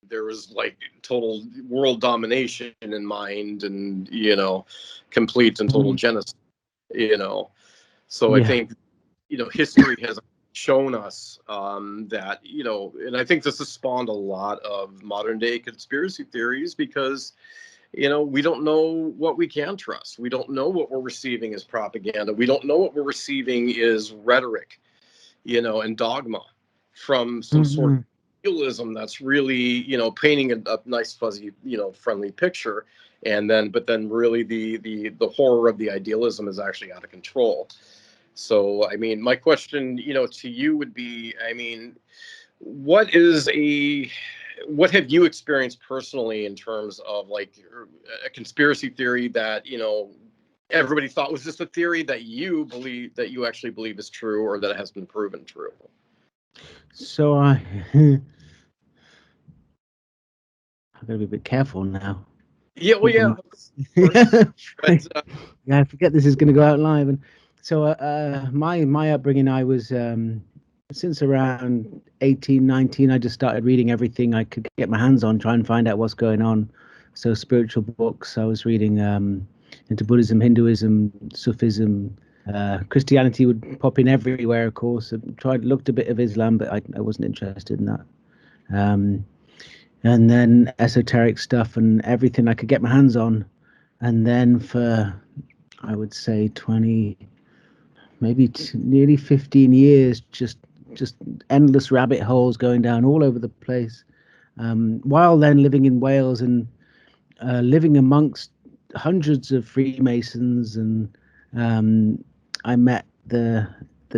there was like total world domination in mind, and complete and total Mm, genocide. You know, so I yeah. think history has shown us that and I think this has spawned a lot of modern day conspiracy theories because we don't know what we can trust. We don't know what we're receiving as propaganda. We don't know what we're receiving is rhetoric, and dogma from some sort Hmm. of realism that's really, painting a nice, fuzzy, friendly picture. And then, but then really the horror of the idealism is actually out of control. So, I mean, my question, to you would be, I mean, what is what have you experienced personally in terms of like a conspiracy theory that everybody thought was just a theory that you believe, that you actually believe is true, or that has been proven true? So I I've got to be a bit careful now. Yeah, well, yeah, Um, of course. But yeah, I forget this is going to go out live. And so my upbringing, I was since around 18, 19, I just started reading everything I could get my hands on, try and find out what's going on. So spiritual books. I was reading into Buddhism, Hinduism, Sufism. Christianity would pop in everywhere, of course. I looked a bit of Islam, but I wasn't interested in that. Um, and then esoteric stuff and everything I could get my hands on. And then for, I would say, 20, maybe nearly 15 years, just endless rabbit holes going down all over the place. While then living in Wales and living amongst hundreds of Freemasons, and I met the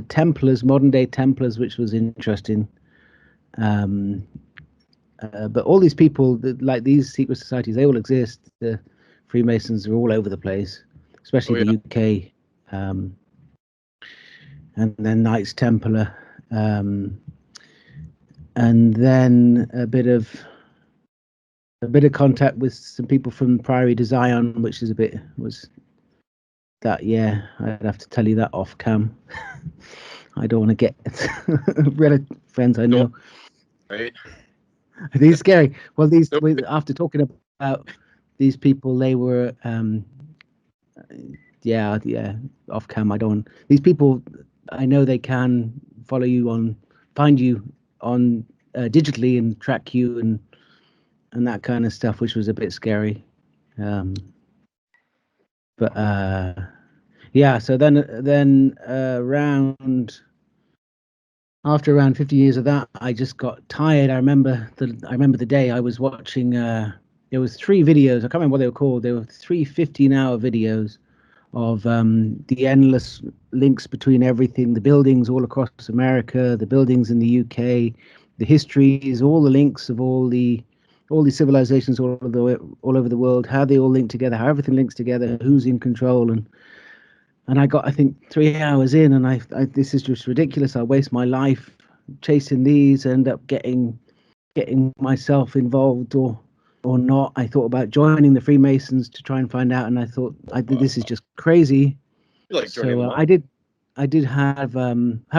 Templars, modern day Templars, which was interesting. Um, but all these people, like these secret societies, they all exist. The Freemasons are all over the place, especially oh the yeah, UK, and then Knights Templar, um, and then a bit of contact with some people from Priory de Zion, which is was that, yeah. I'd have to tell you that off cam. I don't want to get relative friends I no, know. right? These scary. Well, Nope. after talking about these people, they were yeah, off cam. I don't. These people, I know they can follow you find you on digitally and track you and that kind of stuff, which was a bit scary. Um, but yeah, so then around after around 50 years of that, I just got tired. I remember the day I was watching. There was three videos. I can't remember what they were called. There were three 15-hour videos of the endless links between everything, the buildings all across America, the buildings in the UK, the histories, all the links of all these civilizations all over the world, how they all link together, how everything links together, who's in control, and I got, I think, 3 hours in, and this is just ridiculous. I waste my life chasing these, end up getting myself involved or not. I thought about joining the Freemasons to try and find out, and I thought, this is just crazy. You like joining So them up? I did have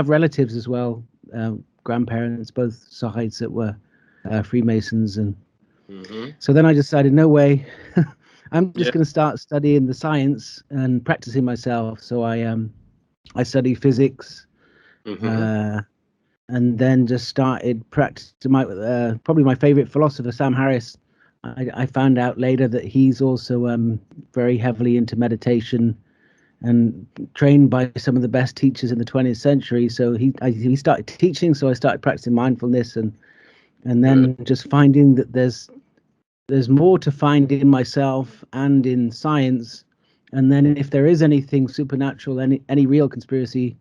relatives as well, grandparents, both sides, that were Freemasons, and Mm-hmm. so then I decided, no way, I'm just Yeah. going to start studying the science and practicing myself. So I studied physics, Mm-hmm. uh, and then just started practicing. Probably my favorite philosopher, Sam Harris. I found out later that he's also very heavily into meditation and trained by some of the best teachers in the 20th century. So he started teaching, so I started practicing mindfulness, and Good. then just finding that there's more to find in myself and in science. And then if there is anything supernatural, any real conspiracy,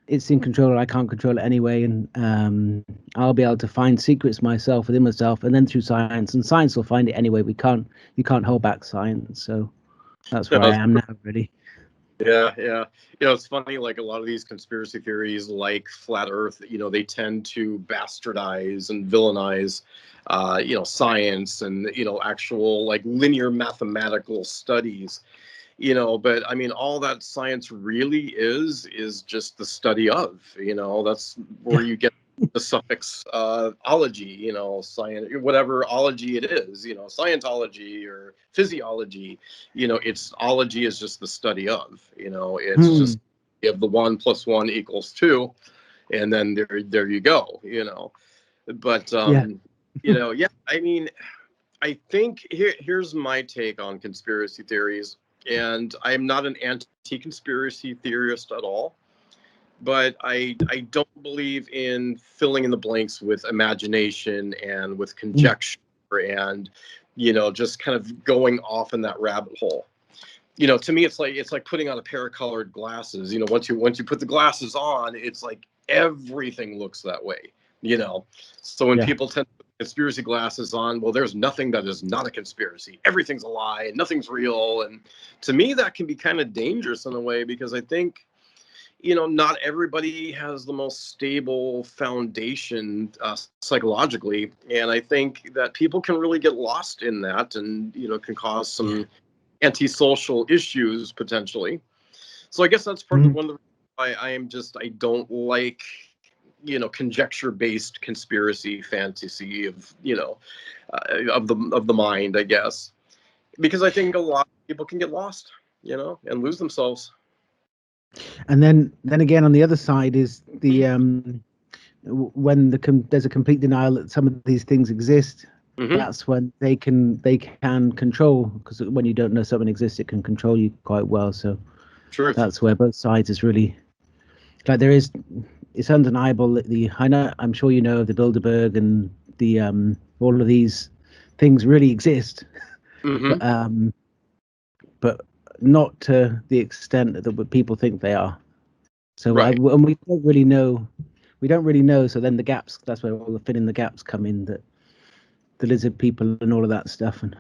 it's in control. I can't control it anyway, and I'll be able to find secrets myself within myself, and then through science, and science will find it anyway. You can't hold back science. So that's where I am now, really. Yeah, yeah. It's funny, like a lot of these conspiracy theories, like flat Earth, they tend to bastardize and villainize, science and, actual like linear mathematical studies, but I mean, all that science really is just the study of, that's where Yeah. you get the suffix ology, you know, science, whatever ology it is, you know, Scientology or physiology, you know, it's ology is just the study of, you know, it's Hmm. just you have the 1 + 1 = 2, and then there you go, you know. But Yeah. you know, yeah, I mean, I think here's my take on conspiracy theories, and I'm not an anti-conspiracy theorist at all, but I don't believe in filling in the blanks with imagination and with Mm. conjecture and, you know, just kind of going off in that rabbit hole. You know, to me, it's like putting on a pair of colored glasses. You know, once you put the glasses on, it's like everything looks that way. You know, so when Yeah. people tend to put conspiracy glasses on, well, there's nothing that is not a conspiracy. Everything's a lie and nothing's real. And to me, that can be kind of dangerous in a way, because I think, you know, not everybody has the most stable foundation psychologically, and I think that people can really get lost in that, and, you know, can cause Yeah. some antisocial issues potentially. So I guess that's part of the Mhm. one of the why I don't like, you know, conjecture based conspiracy fantasy of, you know, of the mind, I guess, because I think a lot of people can get lost, you know, and lose themselves. And then again, on the other side is the when there's a complete denial that some of these things exist. Mm-hmm. That's when they can control, because when you don't know something exists, it can control you quite well. So Truth. that's where both sides is really like there is. It's undeniable that I'm sure you know of the Bilderberg and the all of these things really exist, Mm-hmm. but but not to the extent that people think they are. So Right. and we don't really know. We don't really know. So then the gaps. That's where all the fill in the gaps come in. That the lizard people and all of that stuff. And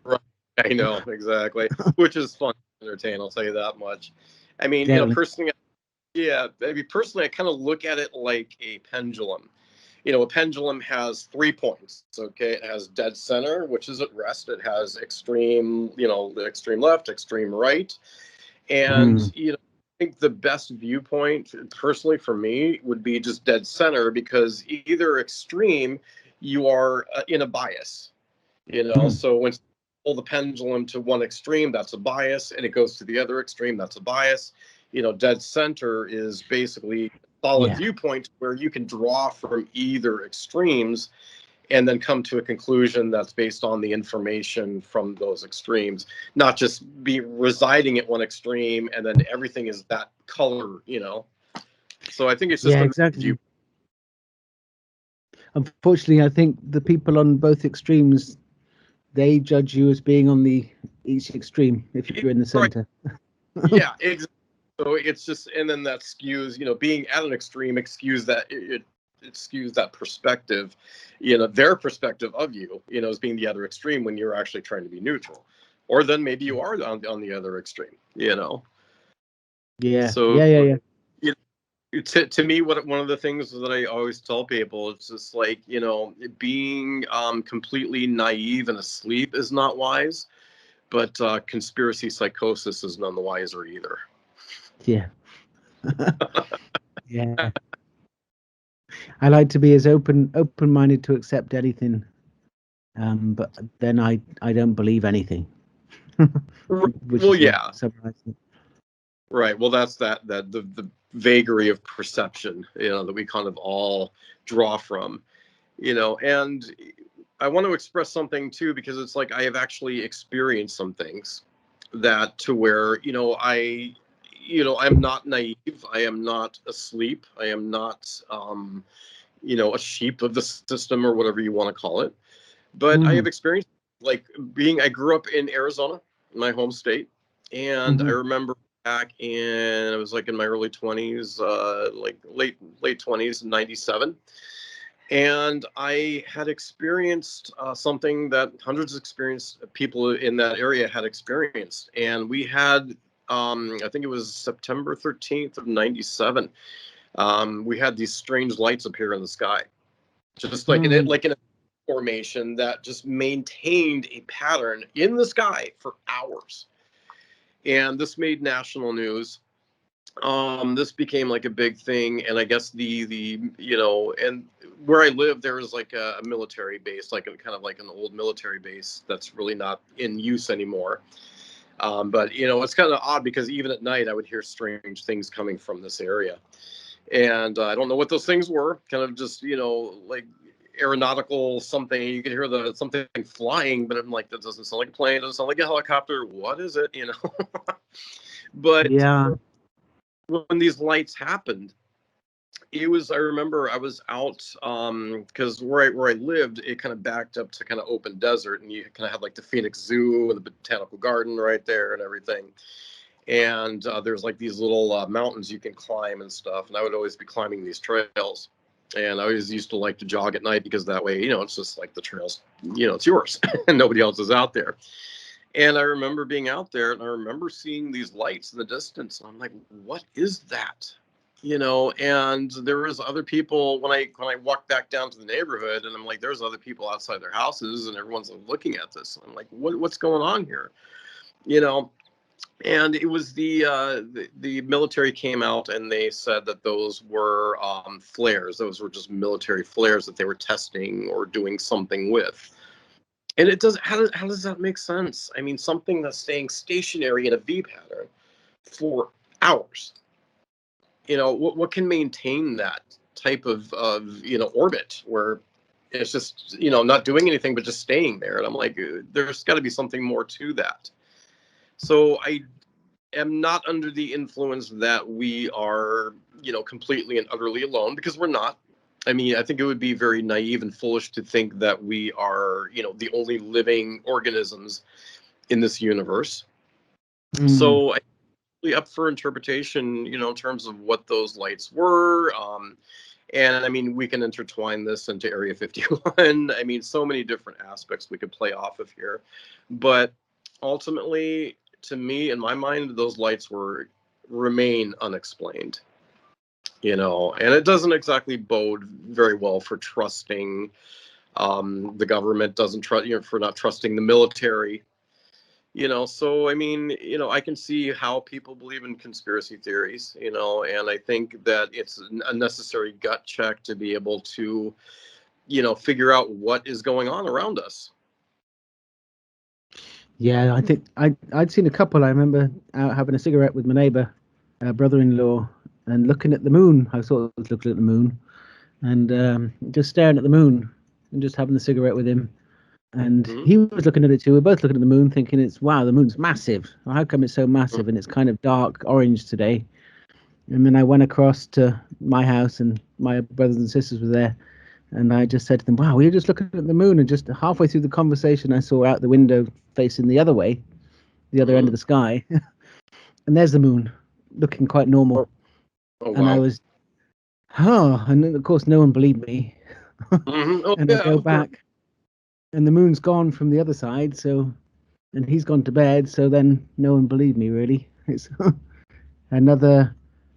Right. I know exactly, which is fun to entertain. I'll tell you that much. I mean, you know, exactly. personally, yeah, I mean, personally, I kind of look at it like a pendulum. You know, a pendulum has 3 points. Okay, it has dead center, which is at rest. It has extreme, you know, the extreme left, extreme right, and, Mm. you know, I think the best viewpoint, personally for me, would be just dead center, because either extreme, you are in a bias. You know, Mm. so when you pull the pendulum to one extreme, that's a bias, and it goes to the other extreme, that's a bias. You know, dead center is basically a solid Yeah. viewpoint where you can draw from either extremes and then come to a conclusion that's based on the information from those extremes, not just be residing at one extreme and then everything is that color, you know. So I think it's just Yeah. a view. Exactly. Unfortunately, I think the people on both extremes, they judge you as being on the each extreme if you're in the Right. center. Yeah, exactly. So it's just, and then that skews, you know, being at an extreme excuse that it skews that perspective, you know, their perspective of you, you know, as being the other extreme when you're actually trying to be neutral, or then maybe you are on the other extreme, you know. Yeah. So, Yeah. Yeah. Yeah. you to me, what one of the things that I always tell people, it's just like, you know, being completely naive and asleep is not wise, but conspiracy psychosis is none the wiser either. Yeah. Yeah. I like to be as open-minded to accept anything, but then I don't believe anything, which Well, is a yeah, surprise. right. Well, that's the vagary of perception, you know, that we kind of all draw from, you know. And I want to express something too, because it's like I have actually experienced some things that to where, you know, I'm not naive. I am not asleep. I am not, you know, a sheep of the system or whatever you want to call it. But I Mm. have experienced, like, I grew up in Arizona, my home state, and I Hmm. remember back in, I was like in my early 20s, like late 20s, 97. And I had experienced something that hundreds of experienced people in that area had experienced. And we had, I think it was September 13th of 97. We had these strange lights appear in the sky, just like in it, Mm. like in a formation that just maintained a pattern in the sky for hours. And this made national news. this became like a big thing, and I guess the you know, and where I live there was like a military base, like a kind of like an old military base that's really not in use anymore. But you know, it's kind of odd because even at night I would hear strange things coming from this area, and I don't know what those things were. Kind of just, you know, like aeronautical something. You could hear the something flying, but I'm like, that doesn't sound like a plane. It doesn't sound like a helicopter. What is it? You know. But Yeah. when these lights happened, it was, I remember I was out because where I lived, it kind of backed up to kind of open desert, and you kind of had like the Phoenix Zoo and the botanical garden right there and everything. And there's like these little mountains you can climb and stuff, and I would always be climbing these trails. And I always used to like to jog at night because that way, you know, it's just like the trails, you know, it's yours and nobody else is out there. And I remember being out there, and I remember seeing these lights in the distance, and I'm like, what is that? You know, and there was other people when I walked back down to the neighborhood, and I'm like, there's other people outside their houses, and everyone's looking at this. I'm like, what's going on here? You know, and it was the military came out and they said that those were flares. Those were just military flares that they were testing or doing something with. And it does. How does that make sense? I mean, something that's staying stationary in a V pattern for hours. You know, what can maintain that type of you know, orbit where it's just, you know, not doing anything but just staying there? And I'm like, there's got to be something more to that. So I am not under the influence that we are, you know, completely and utterly alone, because we're not. I mean, I think it would be very naive and foolish to think that we are, you know, the only living organisms in this universe. Mm. So I'm really up for interpretation, you know, in terms of what those lights were. And I mean, we can intertwine this into Area 51. I mean, so many different aspects we could play off of here. But ultimately, to me, in my mind, those lights remain unexplained. You know, and it doesn't exactly bode very well for trusting the government. Doesn't trust, you know, for not trusting the military. You know, so I mean, you know, I can see how people believe in conspiracy theories. You know, and I think that it's a necessary gut check to be able to, you know, figure out what is going on around us. Yeah, I think I'd seen a couple. I remember out having a cigarette with my neighbor, brother-in-law, and looking at the moon. I sort of looking at the moon and just staring at the moon and just having the cigarette with him. And Mm-hmm. he was looking at it too. We're both looking at the moon, thinking it's wow, the moon's massive. Well, how come it's so massive? And it's kind of dark orange today. And then I went across to my house, and my brothers and sisters were there. And I just said to them, wow, we were just looking at the moon. And just halfway through the conversation, I saw out the window facing the other way, the other end of Mm-hmm. the sky. And there's the moon looking quite normal. Oh, oh And I wow. was, and then, of course, no one believed me. Mm-hmm. Oh And I yeah, go of course. back, and the moon's gone from the other side. So, and he's gone to bed. So then no one believed me, really. It's another.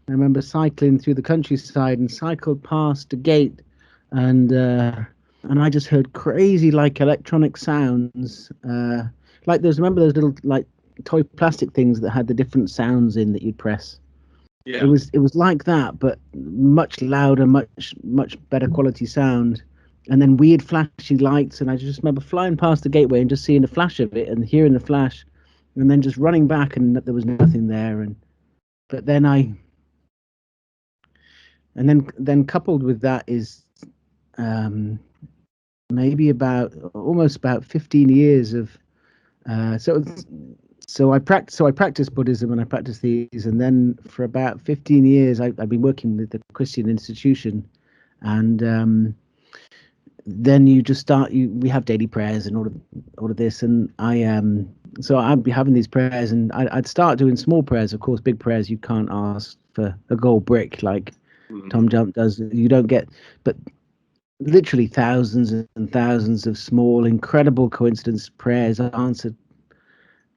I remember cycling through the countryside and cycled past a gate, and I just heard crazy like electronic sounds. Like those, remember those little like toy plastic things that had the different sounds in that you'd press. Yeah. It was like that, but much louder, much better quality sound. And then weird flashy lights, and I just remember flying past the gateway and just seeing a flash of it and hearing the flash, and then just running back, and there was nothing there. And but then then coupled with that is um, maybe almost about 15 years of so I practiced Buddhism and I practiced these, and then for about 15 years I've been working with the Christian institution, and then you just we have daily prayers and all of this, and so I'd be having these prayers, and I'd start doing small prayers. Of course, big prayers you can't ask for a gold brick like Tom Mm-hmm. Jump does. You don't get, but literally thousands and thousands of small, incredible coincidence prayers answered.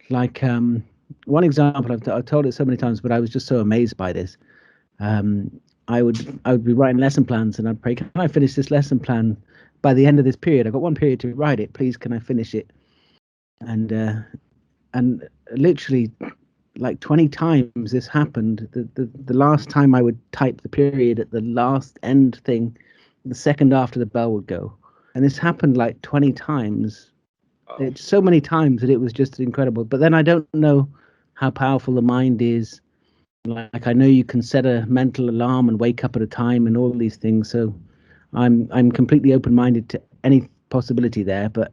Like one example, I've told it so many times, but I was just so amazed by this. Um, I would be writing lesson plans, and I'd pray, "Can I finish this lesson plan by the end of this period? I've got one period to write it. Please, can I finish it?" And literally like 20 times this happened. The last time I would type the period at the last end thing, the second after the bell would go. And this happened like 20 times. It's so many times that it was just incredible. But then I don't know how powerful the mind is. Like, I know you can set a mental alarm and wake up at a time and all these things. So I'm completely open-minded to any possibility there. But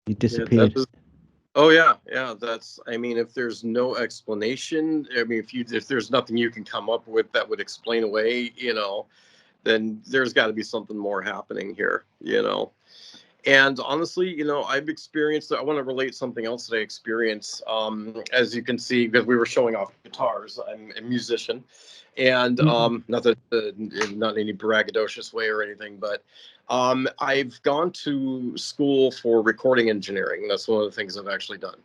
you disappeared. Yeah, oh yeah. That's. I mean, if there's no explanation, I mean, if there's nothing you can come up with that would explain away, then there's got to be something more happening here, And honestly, I've experienced. I want to relate something else that I experienced. As you can see, because we were showing off guitars, I'm a musician, and not that not in any braggadocious way or anything, but I've gone to school for recording engineering. That's one of the things I've actually done.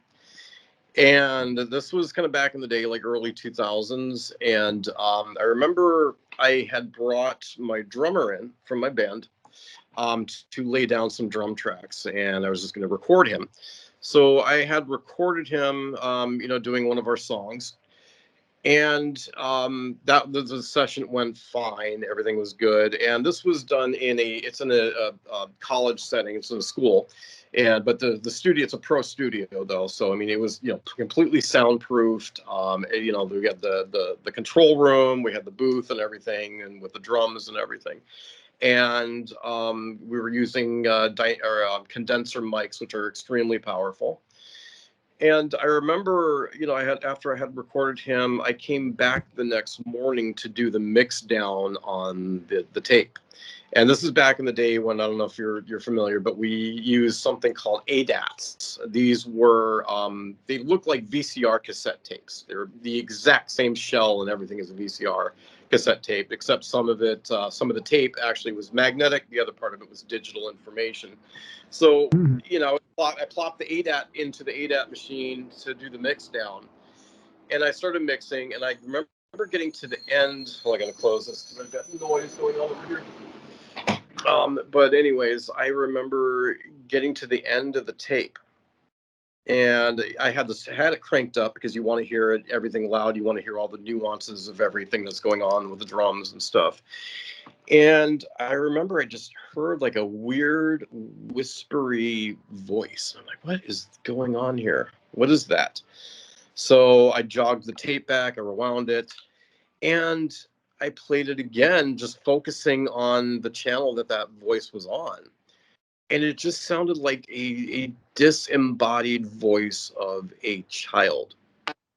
And this was kind of back in the day, like early 2000s. And I remember I had brought my drummer in from my band to lay down some drum tracks, and I was just going to record him. So I had recorded him, doing one of our songs, and that the session went fine. Everything was good, and this was done in a college setting. It's in a school, but the studio, it's a pro studio though. So I mean, it was completely soundproofed. We got the control room, we had the booth and everything, and with the drums and everything. And we were using condenser mics, which are extremely powerful. And I remember, after I had recorded him, I came back the next morning to do the mix down on the tape. And this is back in the day when, I don't know if you're familiar, but we used something called ADATs. These were, they look like VCR cassette tapes. They're the exact same shell and everything as a VCR cassette tape, except some of the tape actually was magnetic. The other part of it was digital information. So, I plopped the ADAT into the ADAT machine to do the mix down. And I started mixing, and I remember getting to the end. Well, I got to close this because I've got noise going on over here. But anyways, I remember getting to the end of the tape, and I had it cranked up because you want to hear everything loud. You want to hear all the nuances of everything that's going on with the drums and stuff. And I remember I just heard like a weird whispery voice. I'm like, what is going on here? What is that? So I jogged the tape back, I rewound it, and I played it again, just focusing on the channel that voice was on. And it just sounded like a disembodied voice of a child.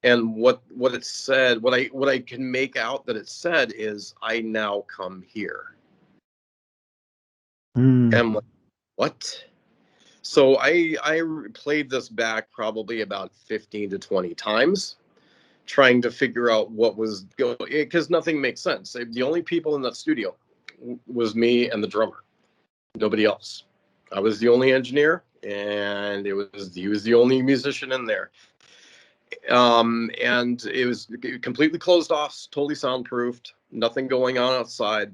And what it said, what I can make out that it said is, "I now come here." And I'm like, what? So I played this back probably about 15 to 20 times, trying to figure out what was going, because nothing makes sense. The only people in that studio was me and the drummer, nobody else. I was the only engineer, and he was the only musician in there. And it was completely closed off, totally soundproofed, nothing going on outside.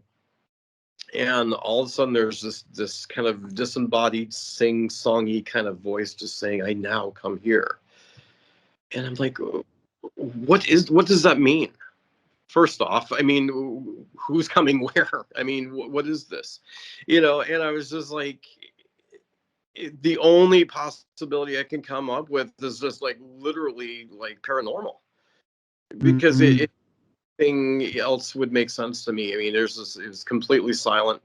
And all of a sudden there's this kind of disembodied sing-songy kind of voice just saying, "I now come here." And I'm like, what does that mean? First off, I mean, who's coming where? I mean, what is this? And I was just like, the only possibility I can come up with is just like literally like paranormal, because anything else would make sense to me. I mean, it was completely silent.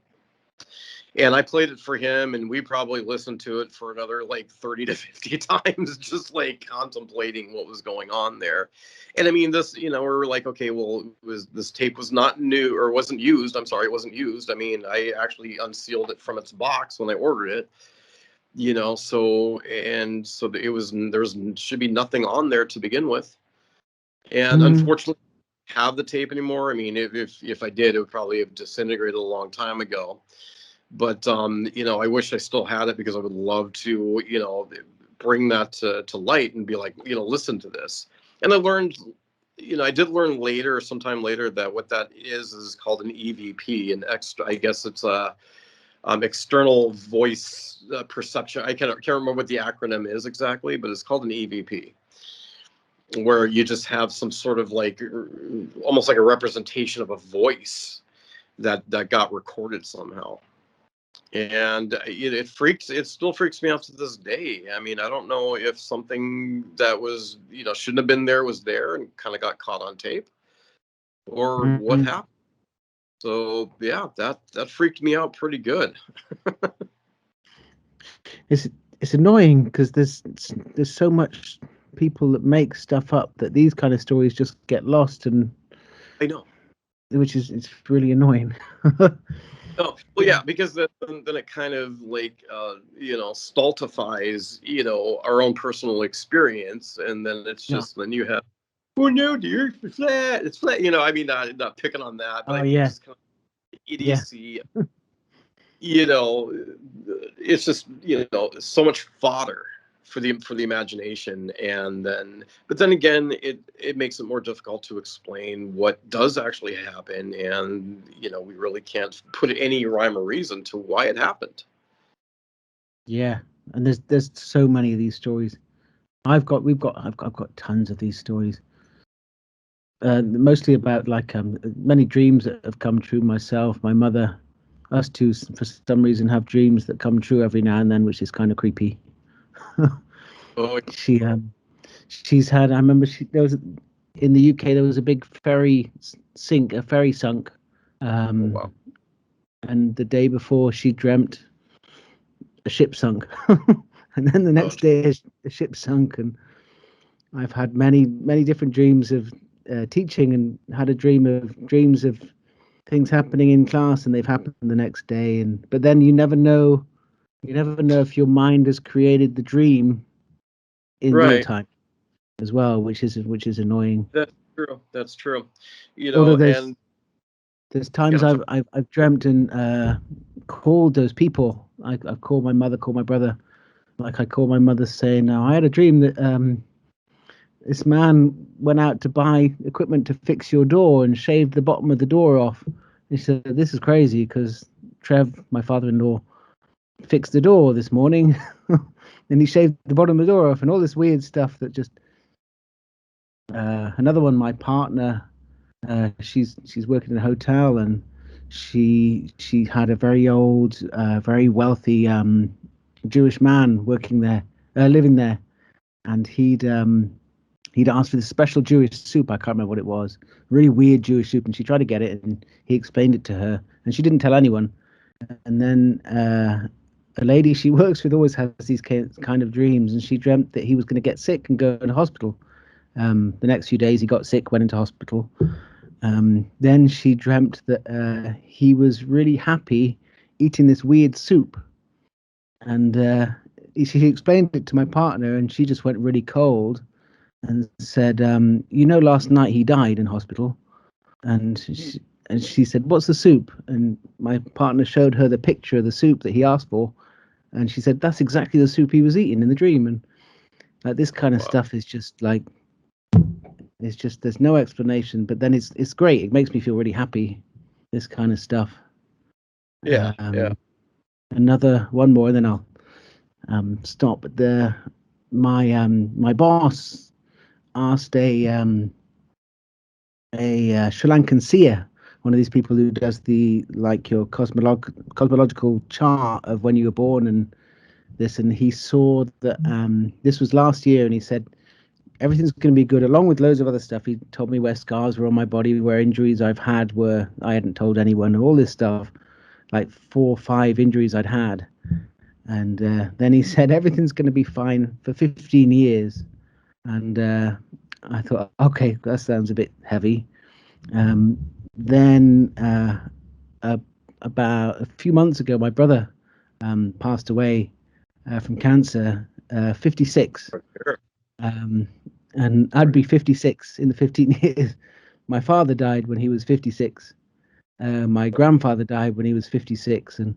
And I played it for him, and we probably listened to it for another like 30 to 50 times, just like contemplating what was going on there. And I mean, this, we're like, okay, well, this tape was not new, or wasn't used. I'm sorry, it wasn't used. I mean, I actually unsealed it from its box when I ordered it, so there should be nothing on there to begin with. And unfortunately, I don't have the tape anymore. I mean, if I did, it would probably have disintegrated a long time ago. But I wish I still had it, because I would love to, bring that to light and be like, listen to this. And I learned, I did learn sometime later, that what that is called an EVP, an extra. I guess it's external voice perception. I can't remember what the acronym is exactly, but it's called an EVP, where you just have some sort of like almost like a representation of a voice that got recorded somehow. And it still freaks me out to this day. I mean, I don't know if something that was, shouldn't have been there was there and kind of got caught on tape, or what happened. So yeah, that freaked me out pretty good. It's annoying because there's so much people that make stuff up that these kind of stories just get lost, and I know, which is, it's really annoying. Oh, well, yeah, because then it kind of like, stultifies, our own personal experience. And then it's just, then you have, oh no, dear, it's flat. It's flat. I mean, not picking on that, but I mean, just kind of idiocy, it's just, so much fodder for the imagination. But then again, it makes it more difficult to explain what does actually happen, and we really can't put any rhyme or reason to why it happened. Yeah, and there's so many of these stories. I've got tons of these stories. Mostly about like many dreams that have come true. Myself, my mother, us two, for some reason, have dreams that come true every now and then, which is kind of creepy. She's had. I remember there was in the UK there was a big ferry sunk. Wow. And the day before she dreamt a ship sunk, and then the next day a ship sunk. And I've had many different dreams of teaching, and had dreams of things happening in class, and they've happened the next day. But then you never know if your mind has created the dream in real time as well, which is annoying. That's true. Although there's times I've dreamt and called those people. I've called my mother, called my brother. Like I called my mother saying, "Now I had a dream that this man went out to buy equipment to fix your door and shaved the bottom of the door off." And she said, "This is crazy because Trev, my father-in-law, fixed the door this morning." And he shaved the bottom of the door off, and all this weird stuff that just. Another one, my partner, she's working in a hotel, and she had a very old, very wealthy Jewish man working there, living there, and he'd asked for this special Jewish soup. I can't remember what it was, really weird Jewish soup, and she tried to get it, and he explained it to her, and she didn't tell anyone. And then a lady she works with always has these kind of dreams, and she dreamt that he was going to get sick and go in hospital. The next few days he got sick, went into hospital. Then she dreamt that he was really happy eating this weird soup. And she explained it to my partner, and she just went really cold and said, last night he died in hospital. And she said, "What's the soup?" And my partner showed her the picture of the soup that he asked for. And she said, "That's exactly the soup he was eating in the dream." And like this kind of stuff is just like, it's just, there's no explanation, but then it's great. It makes me feel really happy, this kind of stuff. Yeah. Another one more, and then I'll stop. My boss asked a Sri Lankan seer, one of these people who does your cosmological chart of when you were born and this, and he saw that this was last year, and he said everything's going to be good, along with loads of other stuff. He told me where scars were on my body, where injuries I've had were I hadn't told anyone, and all this stuff, like 4 or 5 injuries I'd had. And then he said everything's going to be fine for 15 years. And I thought, okay, that sounds a bit heavy. Then about a few months ago, my brother passed away from cancer, 56. And I'd be 56 in the 15 years. My father died when he was 56. My grandfather died when he was 56. And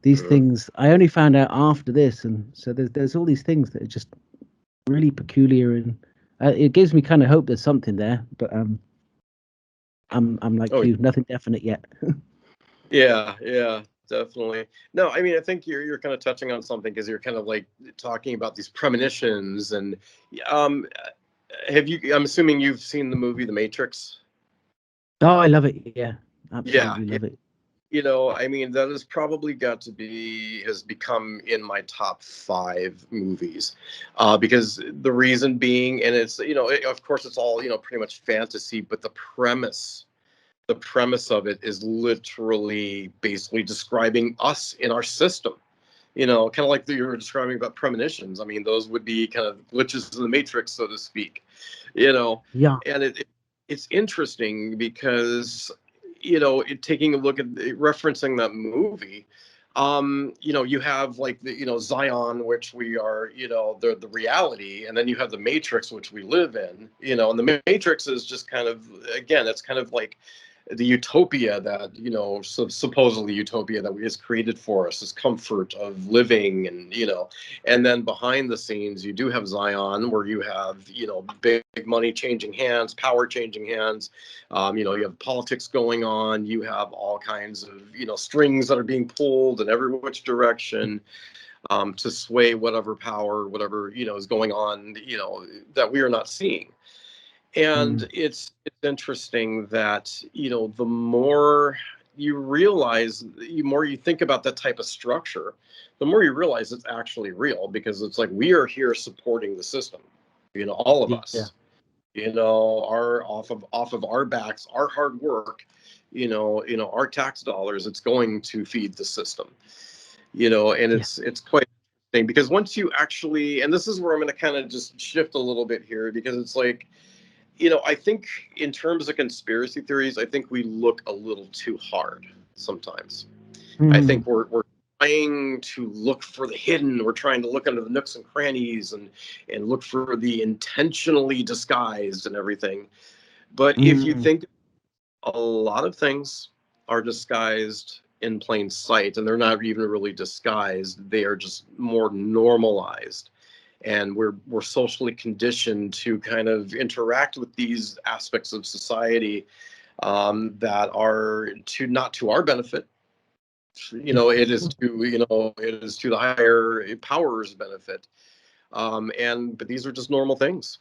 these things I only found out after this. And so there's all these things that are just really peculiar, and it gives me kind of hope there's something there. But I'm like you, nothing definite yet. Yeah. Definitely. No, I mean, I think you're kind of touching on something because you're kind of like talking about these premonitions and um have you, I'm assuming you've seen the movie The Matrix? Oh, I love it. Yeah, Yeah. absolutely love it. I mean, that has probably got to be, has become in my top five movies. Because the reason being, and it's, of course, it's all, pretty much fantasy, but the premise of it is literally basically describing us in our system. Kind of like you were describing about premonitions. I mean, those would be kind of glitches in the matrix, so to speak. Yeah. And it's interesting because taking a look at referencing that movie. You have like the Zion, which we are, the reality, and then you have the Matrix, which we live in. And the Matrix is just kind of, again, it's kind of like the utopia that supposedly utopia that is created for us, this comfort of living, and then behind the scenes you do have Zion, where you have big money changing hands, power changing hands. You have politics going on, you have all kinds of strings that are being pulled in every which direction, to sway whatever power, whatever is going on, that we are not seeing. And it's interesting that the more you realize, the more you think about that type of structure, the more you realize it's actually real, because it's like we are here supporting the system, all of us, our off of our backs, our hard work, our tax dollars, it's going to feed the system, and it's quite interesting, because once you actually, and this is where I'm going to kind of just shift a little bit here, because it's like, I think in terms of conspiracy theories, I think we look a little too hard sometimes. I think we're trying to look for the hidden. We're trying to look under the nooks and crannies and look for the intentionally disguised and everything. But if you think, a lot of things are disguised in plain sight, and they're not even really disguised. They are just more normalized. And we're socially conditioned to kind of interact with these aspects of society, that are not to our benefit. It is to the higher powers benefit. But these are just normal things.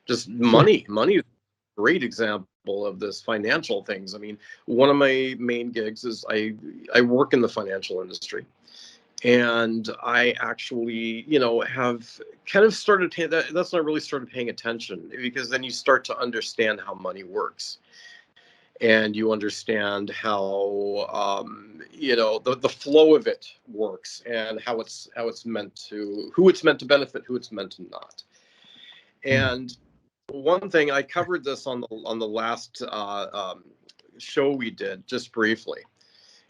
Just money is a great example of this, financial things. I mean, one of my main gigs is I work in the financial industry. And I actually, have kind of started that's when I really started paying attention, because then you start to understand how money works, and you understand how, the flow of it works, and how it's meant to, who it's meant to benefit, who it's meant to not. And one thing, I covered this on the last show we did, just briefly.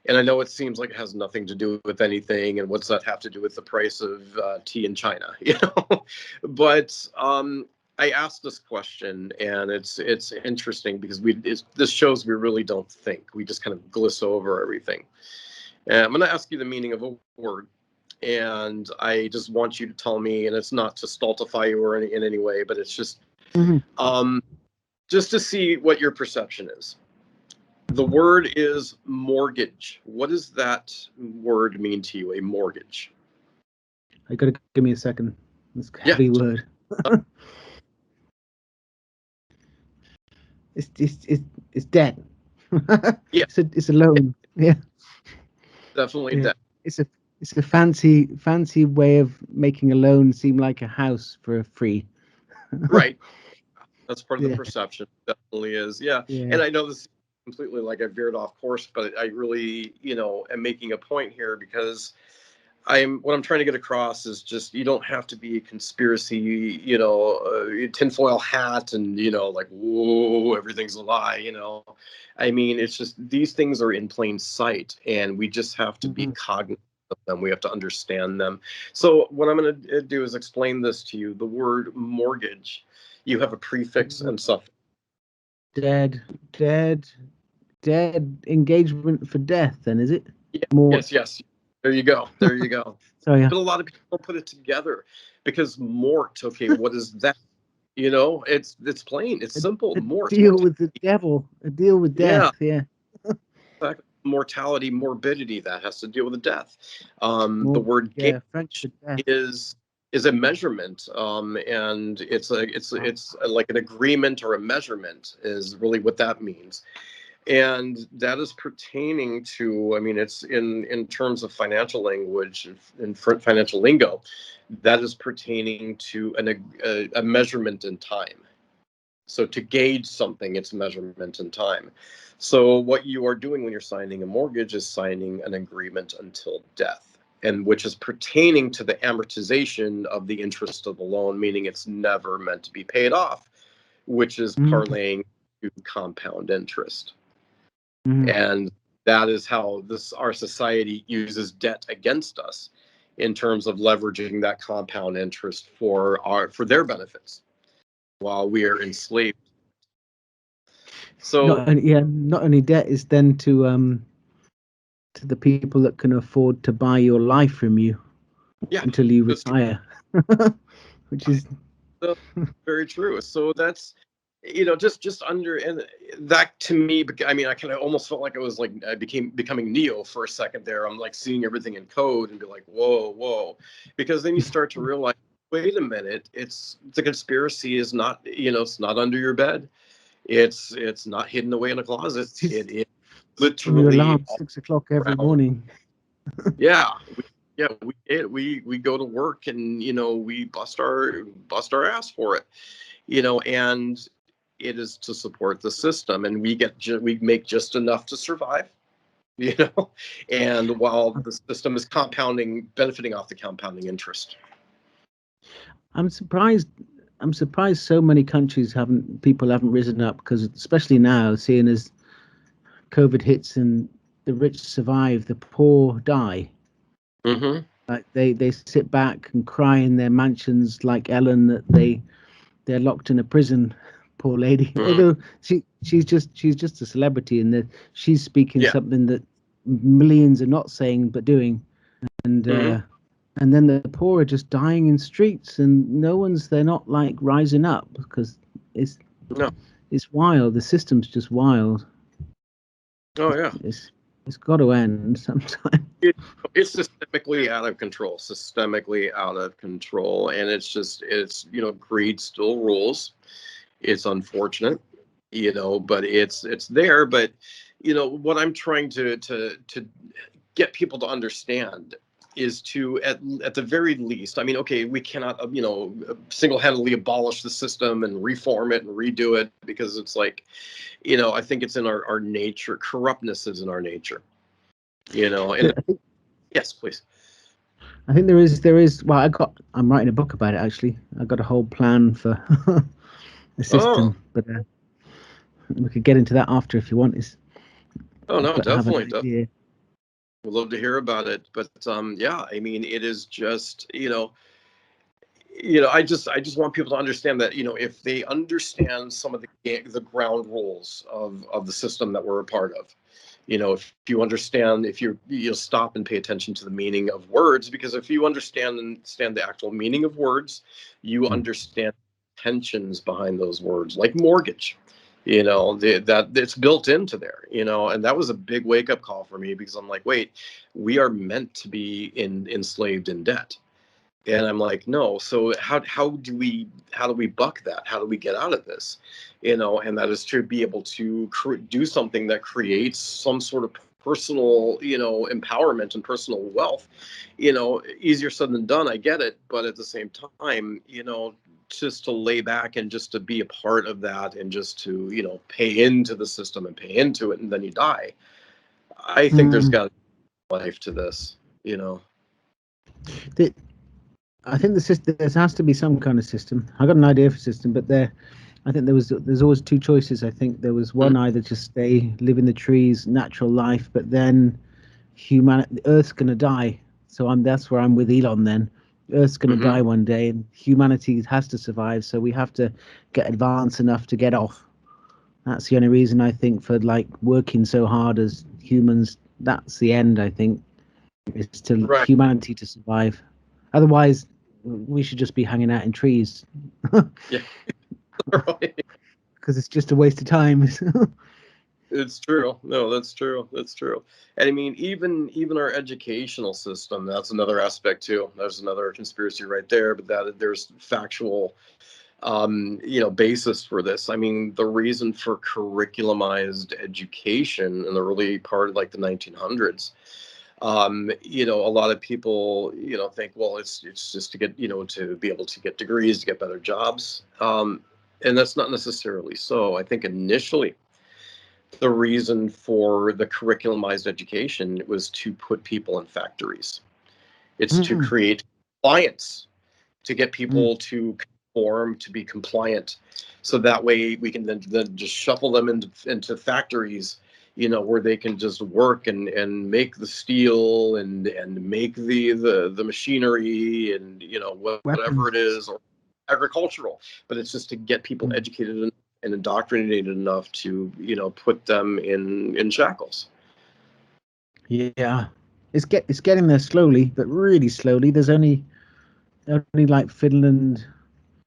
And I know it seems like it has nothing to do with anything, and what's that have to do with the price of tea in China, But I asked this question, and it's interesting, because this shows we really don't think. We just kind of gliss over everything. And I'm going to ask you the meaning of a word, and I just want you to tell me, and it's not to stultify you or in any way, but it's just just to see what your perception is. The word is mortgage. What does that word mean to you, a mortgage? I gotta give me a second. It's a heavy word. It's debt. Yeah, it's a loan. Yeah, definitely debt. It's a fancy way of making a loan seem like a house for free. Right. That's part of the perception. Definitely is. Yeah. And I know this is completely like I veered off course, but I really, am making a point here, because what I'm trying to get across is just, you don't have to be a conspiracy, tinfoil hat, and like, whoa, everything's a lie. I mean, it's just, these things are in plain sight, and we just have to be cognizant of them. We have to understand them. So what I'm going to do is explain this to you. The word mortgage, you have a prefix and suffix. Dead engagement for death, then, is it? Yeah, yes. There you go. Sorry. But a lot of people put it together, because mort, okay, what is that? It's plain, it's simple. Mort. Deal with the devil. A deal with death. Yeah. Exactly. mortality, morbidity, that has to deal with death. The More, word yeah, French for death. is a measurement, and it's like an agreement or a measurement is really what that means. And that is pertaining to, I mean, it's in terms of financial language, in financial lingo, that is pertaining to a measurement in time. So to gauge something, it's measurement in time. So what you are doing when you're signing a mortgage is signing an agreement until death, and which is pertaining to the amortization of the interest of the loan, meaning it's never meant to be paid off, which is parlaying to compound interest. And that is how our society uses debt against us in terms of leveraging that compound interest for their benefits while we are enslaved. So not only debt is then to the people that can afford to buy your life from you until you retire, which is very true. So that's, just under, and that to me, I mean, I kind of almost felt like I was like, I becoming Neo for a second there. I'm like seeing everything in code and be like, whoa, because then you start to realize, wait a minute, the conspiracy is not, it's not under your bed. It's not hidden away in a closet. It is literally your alarm 6 o'clock every morning. We go to work and we bust our ass for it, and it is to support the system, and we make just enough to survive, and while the system is benefiting off the compounding interest. I'm surprised so many countries people haven't risen up, because especially now, seeing as COVID hits and the rich survive, the poor die. Mm-hmm. Like they sit back and cry in their mansions like Ellen, that they're locked in a prison. Poor lady. Mm-hmm. Although she's just a celebrity, and that she's speaking something that millions are not saying but doing, and and then the poor are just dying in streets, and they're not like rising up, because it's wild. The system's just wild. Oh yeah, it's got to end sometime. It's systemically out of control, and it's greed still rules. It's unfortunate, but it's there. But what I'm trying to get people to understand is to at the very least, I mean, okay, we cannot single-handedly abolish the system and reform it and redo it, because it's like, I think it's in our nature. Corruptness is in our nature, and yes, please. I think there is. Well, I'm writing a book about it, actually. I got a whole plan for the system, but we could get into that after if you want. Definitely. We'd love to hear about it, but I mean, it is just I just want people to understand that if they understand some of the ground rules of the system that we're a part of, if you understand, if you stop and pay attention to the meaning of words, because if you understand the actual meaning of words, you understand tensions behind those words, like mortgage. That it's built into there, and that was a big wake-up call for me, because I'm like, wait, we are meant to be enslaved in debt. And I'm like, no. So how do we buck that? How do we get out of this? And that is to be able to do something that creates some sort of personal, empowerment and personal wealth. Easier said than done, I get it, but at the same time, just to lay back and just to be a part of that, and just to pay into the system and pay into it, and then you die. I think there's got to be life to this. I think the system, there has to be some kind of system. I got an idea for a system, but I think there's always two choices. I think there was one, either just live in the trees, natural life, but then the Earth's gonna die. So that's where I'm with Elon then. Earth's gonna die one day, and humanity has to survive. So we have to get advanced enough to get off. That's the only reason, I think, for like working so hard as humans. That's the end, I think, is to humanity to survive. Otherwise, we should just be hanging out in trees. Yeah. Right. Because it's just a waste of time. It's true. No, that's true. That's true. And I mean, even our educational system, that's another aspect too. There's another conspiracy right there, but that there's factual basis for this. I mean, the reason for curriculumized education in the early part of like the 1900s, a lot of people, think, well, it's just to get, to be able to get degrees, to get better jobs. And that's not necessarily so. I think initially the reason for the curriculumized education was to put people in factories. It's to create compliance, to get people to conform, to be compliant, so that way we can then just shuffle them into factories, where they can just work and make the steel and make the machinery and whatever it is, or agricultural. But it's just to get people educated and indoctrinated enough to put them in shackles. Yeah, it's getting there slowly, but really slowly. There's only like Finland,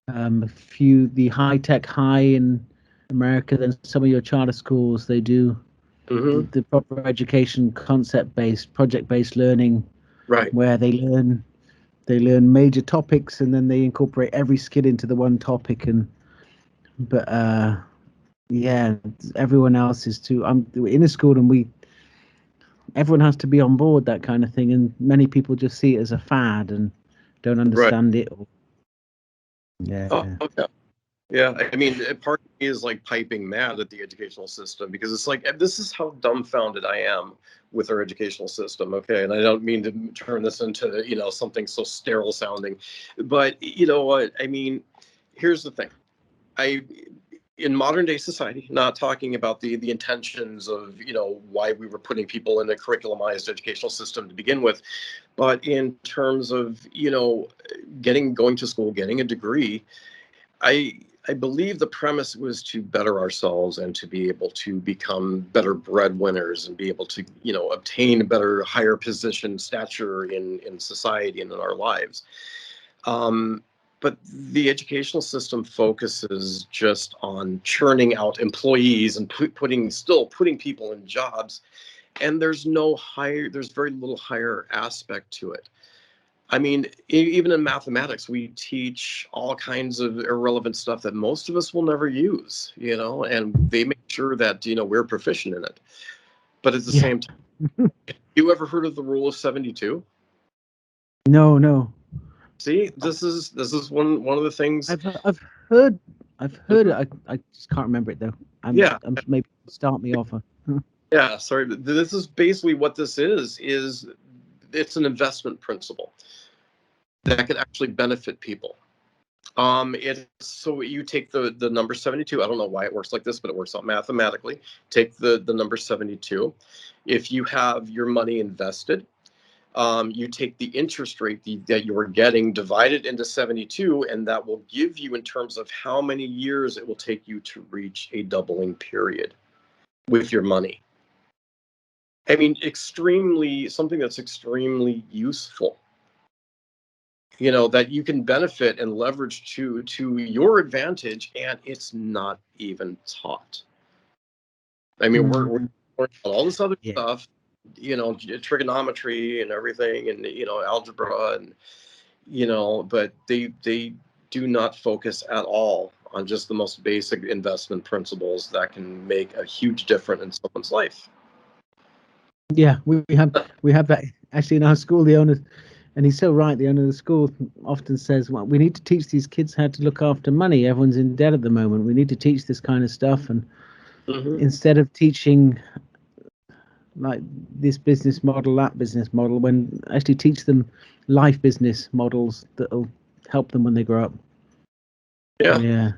a few, the high-tech high in America, then some of your charter schools, they do the proper education, concept-based, project-based learning, right, where they learn major topics and then they incorporate every skill into the one topic. But yeah, everyone else is too. I'm in a school and everyone has to be on board, that kind of thing, and many people just see it as a fad and don't understand it. Yeah. Oh, okay. Yeah, I mean, part of me is like piping mad at the educational system, because it's like, this is how dumbfounded I am with our educational system. Okay, and I don't mean to turn this into something so sterile sounding, but you know what I mean. Here's the thing. In modern day society, not talking about the intentions of why we were putting people in a curriculumized educational system to begin with, but in terms of going to school, getting a degree, I believe the premise was to better ourselves and to be able to become better breadwinners and be able to obtain a better, higher position, stature in society and in our lives. But the educational system focuses just on churning out employees and putting people in jobs, and there's very little higher aspect to it. I mean, even in mathematics, we teach all kinds of irrelevant stuff that most of us will never use, and they make sure that we're proficient in it. But at the same time, you ever heard of the rule of 72? No. See, this is one of the things. I've heard it. I just can't remember it though. Maybe start me off. Yeah, sorry. This is basically what this is it's an investment principle that could actually benefit people. So you take the number 72. I don't know why it works like this, but it works out mathematically. Take the number 72. If you have your money invested, you take the interest rate that you are getting, divided into 72, and that will give you, in terms of how many years it will take you to reach a doubling period with your money. I mean, something that's extremely useful, that you can benefit and leverage to your advantage, and it's not even taught. I mean, we're all this other stuff, trigonometry and everything, and algebra, and but they do not focus at all on just the most basic investment principles that can make a huge difference in someone's life. Yeah, we have that actually in our school. The owner, and he's so right, the owner of the school often says, well, we need to teach these kids how to look after money. Everyone's in debt at the moment. We need to teach this kind of stuff. And instead of teaching like this business model, that business model, when actually teach them life business models that'll help them when they grow up. Yeah.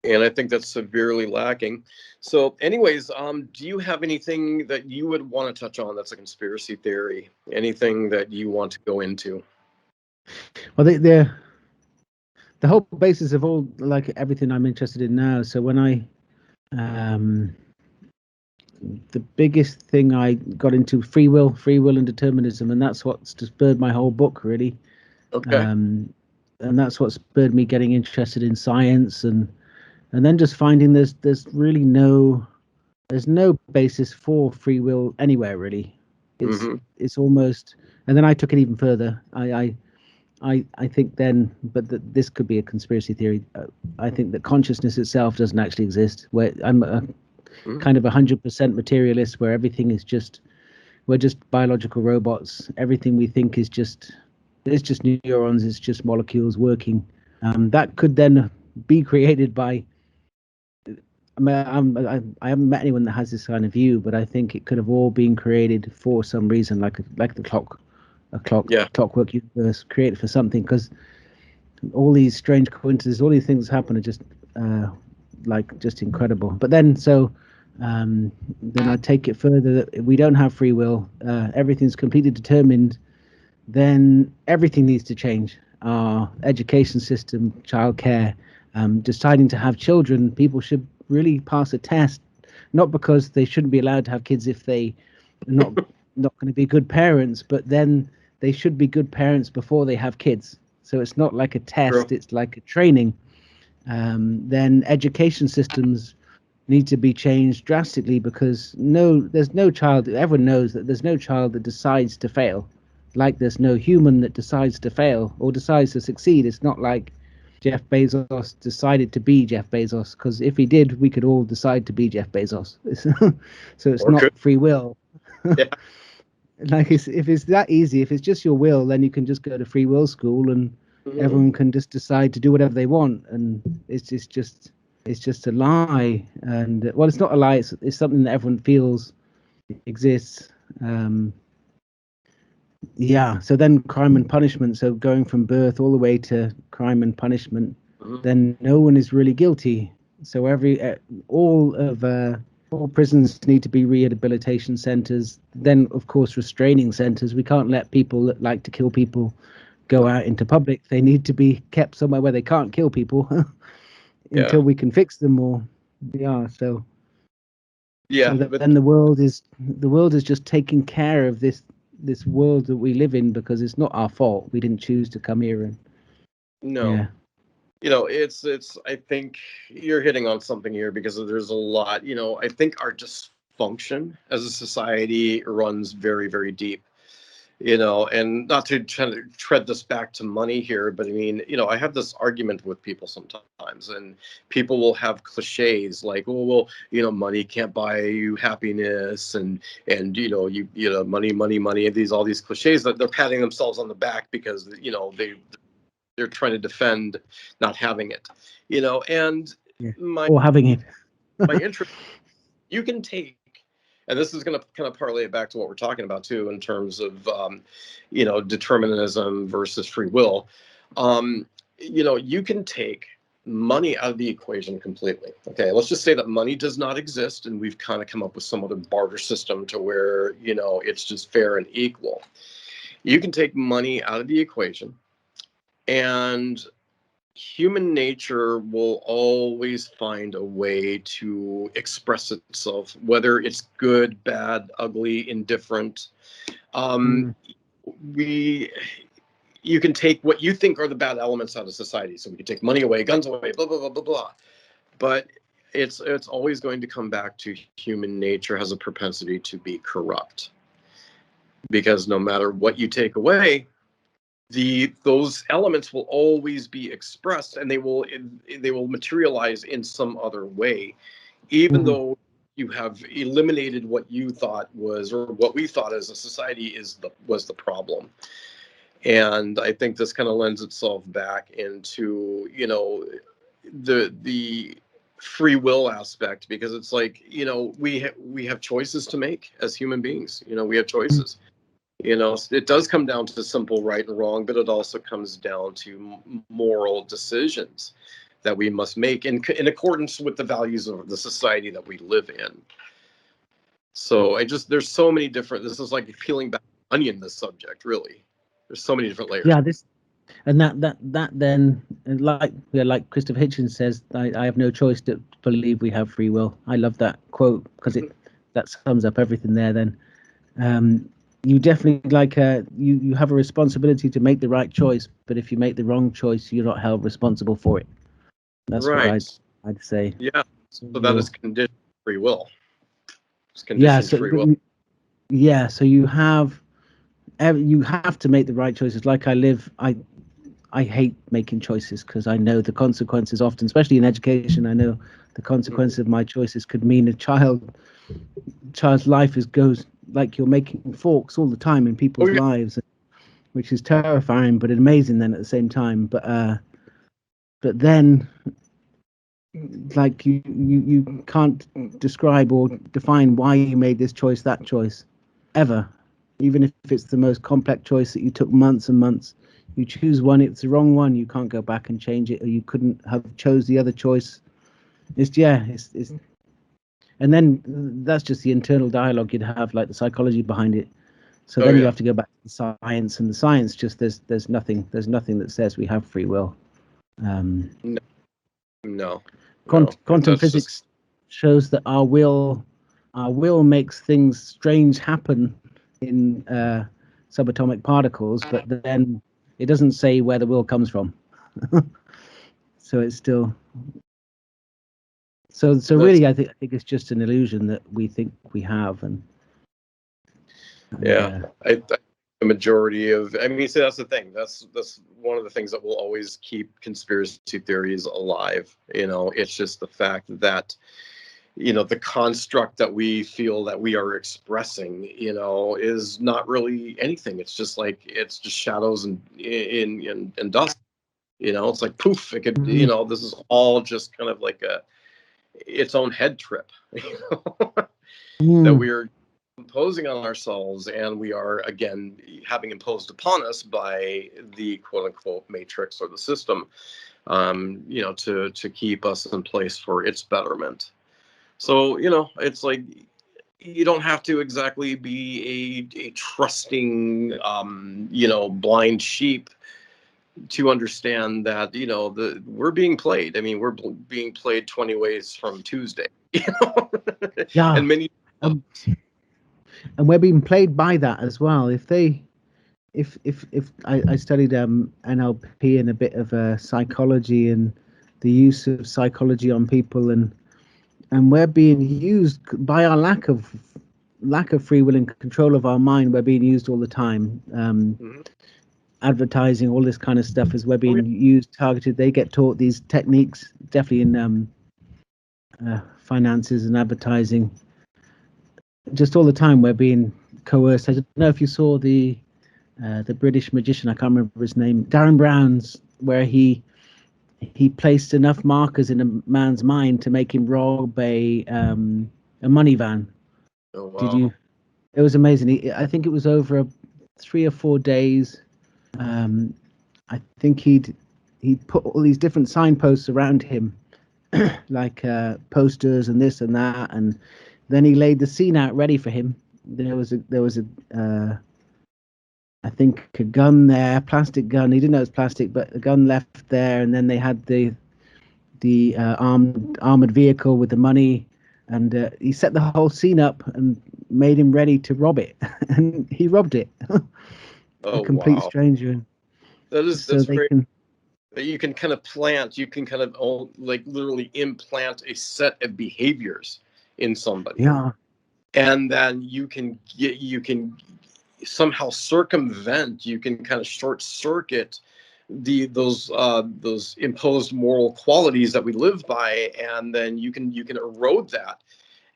And I think that's severely lacking. So anyways, do you have anything that you would want to touch on that's a conspiracy theory? Anything that you want to go into? Well, the whole basis of all, like everything I'm interested in now. So when the biggest thing I got into free will and determinism, and that's what spurred my whole book, really. Okay. And that's what spurred me getting interested in science, and then just finding there's really no there's no basis for free will anywhere really. It's Hmm. it's almost, and then I took it even further. I think then, but this could be a conspiracy theory. I think that consciousness itself doesn't actually exist. Where I'm a kind of 100% materialist, where everything is just, we're just biological robots. Everything we think is just, it's just neurons. It's just molecules working. That could then be created by. I mean, I haven't met anyone that has this kind of view, but I think it could have all been created for some reason, like the clock, Yeah. clockwork universe created for something. Because all these strange coincidences, all these things happen are just just incredible. But then then I take it further that we don't have free will. Everything's completely determined. Then everything needs to change. Our education system, childcare, deciding to have children, people should really pass a test, not because they shouldn't be allowed to have kids if they are not going to be good parents, but then they should be good parents before they have kids. So it's not like a test; True. it's like a training. Then education systems need to be changed drastically because there's no child. Everyone knows that there's no child that decides to fail, like there's no human that decides to fail or decides to succeed. It's not like Jeff Bezos decided to be Jeff Bezos, because if he did, we could all decide to be Jeff Bezos. So it's Or not could. free will. Yeah. Like if it's that easy, if it's just your will, then you can just go to free will school and Mhm. everyone can just decide to do whatever they want. And it's just a lie. And well, it's not a lie. It's something that everyone feels exists. Yeah. So then crime and punishment. So going from birth all the way to crime and punishment, Mhm. then no one is really guilty. So all prisons need to be rehabilitation centers. Then, of course, restraining centers. We can't let people that like to kill people go No. out into public. They need to be kept somewhere where they can't kill people Yeah. until we can fix them. Or yeah. So Yeah. that But then the world is just taking care of this world that we live in, because it's not our fault. We didn't choose to come here. And no. yeah. It's I think you're hitting on something here because there's a lot, I think our dysfunction as a society runs very, very deep. And not to try to tread this back to money here, but I mean, I have this argument with people sometimes, and people will have cliches like, oh, well, money can't buy you happiness, and money, money, money, and all these cliches that they're patting themselves on the back because they're trying to defend not having it, and Yeah. my Or having it. my interest, you can take, and this is going to kind of parlay it back to what we're talking about too in terms of determinism versus free will. You can take money out of the equation completely. Okay, let's just say that money does not exist and we've kind of come up with some other barter system to where it's just fair and equal. You can take money out of the equation, and human nature will always find a way to express itself, whether it's good, bad, ugly, indifferent. Um, Mm. we, you can take what you think are the bad elements out of society. So we can take money away, guns away, blah blah blah blah blah. But it's always going to come back to human nature has a propensity to be corrupt, because no matter what you take away, those elements will always be expressed, and they will materialize in some other way, even Mm. though you have eliminated what you thought was, or what we thought as a society was the problem. And I think this kind of lends itself back into the free will aspect, because it's like we have choices to make as human beings. We have choices. It does come down to simple right and wrong, but it also comes down to moral decisions that we must make in accordance with the values of the society that we live in. So there's so many different, this is like peeling back an onion, this subject, really. There's so many different layers. Yeah. That then, and like Christopher Hitchens says, I have no choice to believe we have free will. I love that quote because that sums up everything there. Then, you definitely you have a responsibility to make the right choice, but if you make the wrong choice, you're not held responsible for it. That's what Right. I'd say. Yeah. So So that is conditioned free will. Yeah, conditioned free will. Yeah, so you have to make the right choices. Like I hate making choices because I know the consequences often, especially in education. I know the consequences of my choices could mean a child's life goes like you're making forks all the time in people's lives, which is terrifying but amazing then at the same time. But then like you can't describe or define why you made this choice, that choice, ever, even if it's the most complex choice that you took months and months. You choose one, it's the wrong one, you can't go back and change it, or you couldn't have chose the other choice. It's and then that's just the internal dialogue you'd have, like the psychology behind it. So then you have to go back to the science, and the science just there's nothing that says we have free will. No. Quantum physics shows that our will makes things strange happen in subatomic particles, but then it doesn't say where the will comes from. So it's still so really I think it's just an illusion that we think we have. And I the majority of, I mean, see, that's the thing. That's one of the things that will always keep conspiracy theories alive. It's just the fact that the construct that we feel that we are expressing, is not really anything. It's just shadows and in dust. It's like poof. It could, this is all just kind of like its own head trip. That we're imposing on ourselves, and we are again having imposed upon us by the quote unquote matrix or the system, to keep us in place for its betterment. So, it's like you don't have to exactly be a trusting, blind sheep to understand that, we're being played. I mean, we're being played 20 ways from Tuesday, Yeah. And many. And we're being played by that as well. If I studied NLP and a bit of psychology and the use of psychology on people, and we're being used by our lack of free will and control of our mind. We're being used all the time. Advertising, all this kind of stuff, as we're being used, targeted. They get taught these techniques, definitely in finances and advertising. Just all the time we're being coerced. I don't know if you saw the British magician, I can't remember his name, Darren Brown's, where he placed enough markers in a man's mind to make him rob a money van. Oh, wow. Did you? It was amazing. I think it was over 3 or 4 days. I think he'd put all these different signposts around him, like posters and this and that, and then he laid the scene out ready for him. There was a I think a gun there, plastic gun. He didn't know it was plastic, but a gun left there, and then they had the armored vehicle with the money, and he set the whole scene up and made him ready to rob it, and he robbed it. A complete stranger. That's great. You can kind of literally implant a set of behaviors in somebody. Yeah. And then you can somehow circumvent, you can kind of short circuit those imposed moral qualities that we live by, and then you can erode that,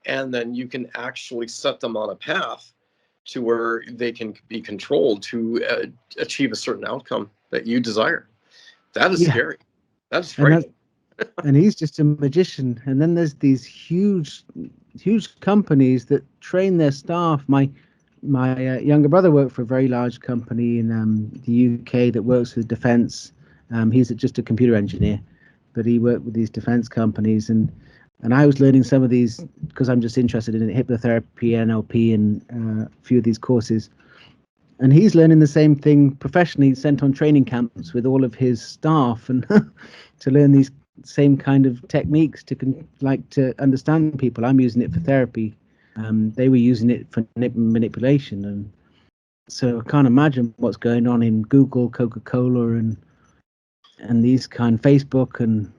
and then you can actually set them on a path to where they can be controlled to achieve a certain outcome that you desire. That is scary. That's frightening. And he's just a magician. And then there's these huge companies that train their staff. My younger brother worked for a very large company in the UK that works with defense. He's just a computer engineer, but he worked with these defense companies, and I was learning some of these because I'm just interested in hypnotherapy, NLP, and a few of these courses. And he's learning the same thing professionally, sent on training camps with all of his staff, and to learn these same kind of techniques to understand people. I'm using it for therapy. They were using it for manipulation, and so I can't imagine what's going on in Google, Coca-Cola, and these kind, Facebook, and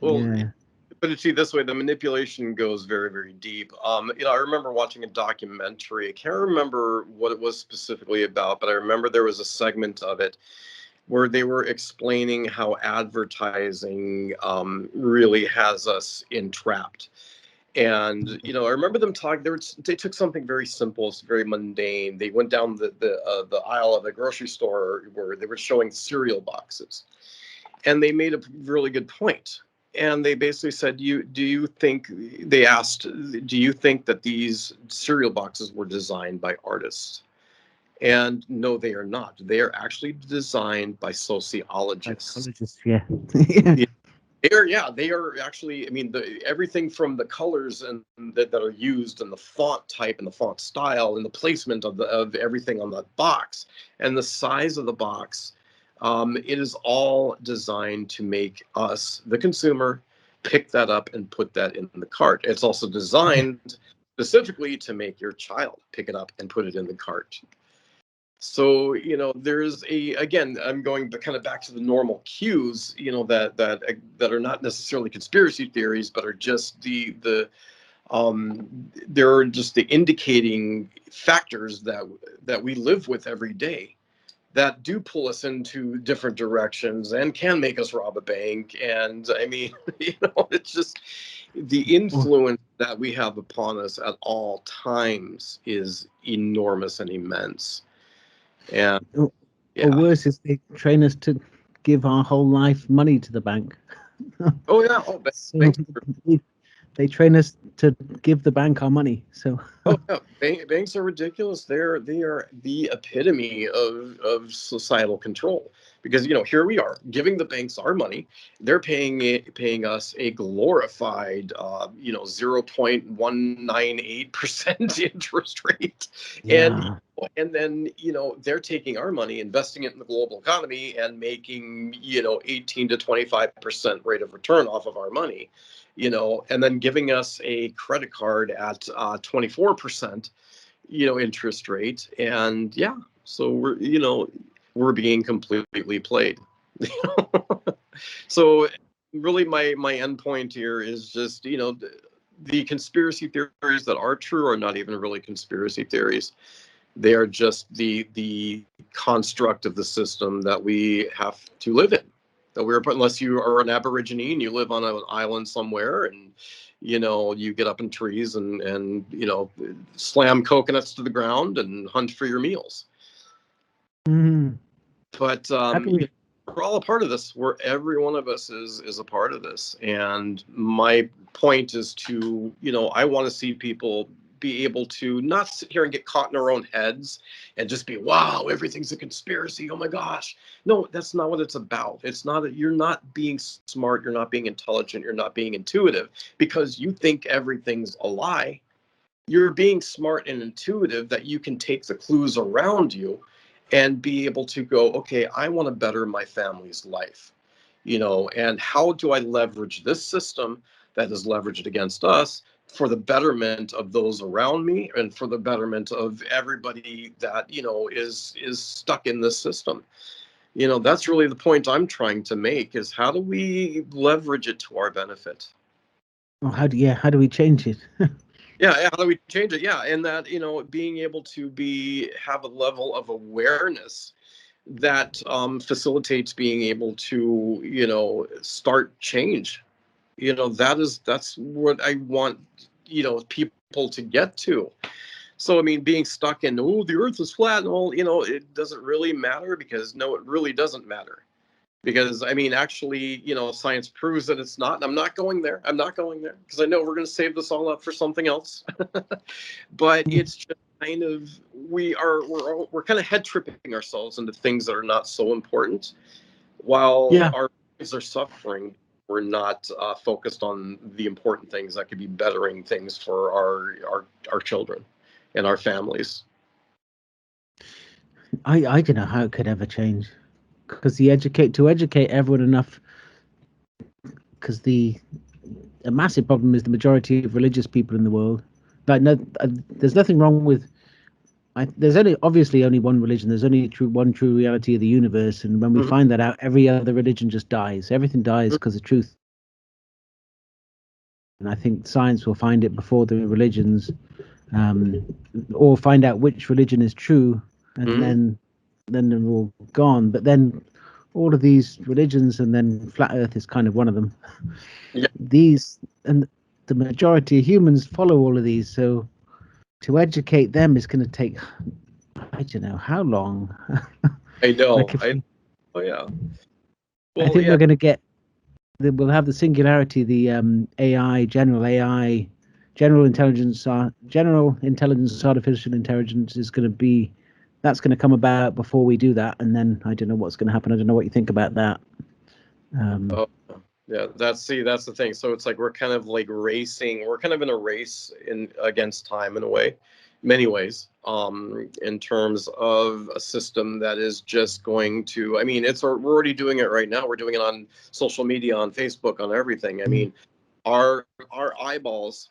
well, put it to you this way: the manipulation goes very, very deep. I remember watching a documentary. I can't remember what it was specifically about, but I remember there was a segment of it where they were explaining how advertising really has us entrapped. And I remember them talking. They took something very simple, it's very mundane. They went down the aisle of the grocery store where they were showing cereal boxes, and they made a really good point. And they basically said, they asked, do you think that these cereal boxes were designed by artists? And no, they are not. They are actually designed by sociologists. Psychologists, yeah. Yeah. They are actually, I mean, everything from the colors and that are used, and the font type and the font style and the placement of everything on the box and the size of the box. It is all designed to make us, the consumer, pick that up and put that in the cart. It's also designed specifically to make your child pick it up and put it in the cart. So, there's again, I'm going kind of back to the normal cues, that are not necessarily conspiracy theories, but are just they're just the indicating factors that we live with every day, that do pull us into different directions and can make us rob a bank. And I mean, it's just the influence that we have upon us at all times is enormous and immense. And Or worse is they train us to give our whole life money to the bank. Oh yeah. Oh, so they train us to give the bank our money. So banks are ridiculous. They are the epitome of societal control, because here we are giving the banks our money. They're paying us a glorified 0.198% interest rate. yeah. And then they're taking our money, investing it in the global economy, and making 18 to 25% rate of return off of our money, and then giving us a credit card at 24% interest rate. And so we're being completely played. So really my end point here is just the conspiracy theories that are true are not even really conspiracy theories. They are just the construct of the system that we have to live in. That unless you are an Aborigine and you live on an island somewhere, and you get up in trees and slam coconuts to the ground and hunt for your meals. Mm-hmm. But we're all a part of this. Every one of us is a part of this. And my point is to I want to see people be able to not sit here and get caught in our own heads and just be, wow, everything's a conspiracy. Oh my gosh. No, that's not what it's about. It's not, you're not being smart. You're not being intelligent. You're not being intuitive because you think everything's a lie. You're being smart and intuitive that you can take the clues around you and be able to go, okay, I want to better my family's life, and how do I leverage this system that is leveraged against us for the betterment of those around me and for the betterment of everybody that is stuck in this system. That's really the point I'm trying to make, is how do we leverage it to our benefit? Well, how do we change it? How do we change it? And that being able to have a level of awareness that facilitates being able to start change. That's what I want people to get to. So I mean, being stuck in the earth is flat and all, it doesn't really matter, because no, it really doesn't matter, because I mean, actually, science proves that it's not. And I'm not going there because I know we're going to save this all up for something else. But it's just kind of we're kind of head tripping ourselves into things that are not so important, while our lives are suffering. We're not focused on the important things that could be bettering things for our children and our families. I don't know how it could ever change, because to educate everyone enough, because a massive problem is the majority of religious people in the world. Like, no, there's nothing wrong with. There's obviously only one religion. There's only one true reality of the universe, and when we find that out, every other religion just dies. Everything dies because the truth I think science will find it before the religions, or find out which religion is true, and Mhm. then they're all gone. But then all of these religions, and then flat Earth is kind of one of them. Yeah, These and the majority of humans follow all of these, so to educate them is going to take, I don't know how long. I know. Like if Oh yeah. I Well, think yeah. we're going to get, we'll have the singularity, the AI, general intelligence, artificial intelligence is going to be, that's going to come about before we do that, and then I don't know what's going to happen. I don't know what you think about that. Oh, yeah. That's the thing. So it's like we're kind of like racing. We're kind of in a race in against time in a way, many ways. In terms of a system that is just going to. I mean, we're already doing it right now. We're doing it on social media, on Facebook, on everything. I mean, our eyeballs.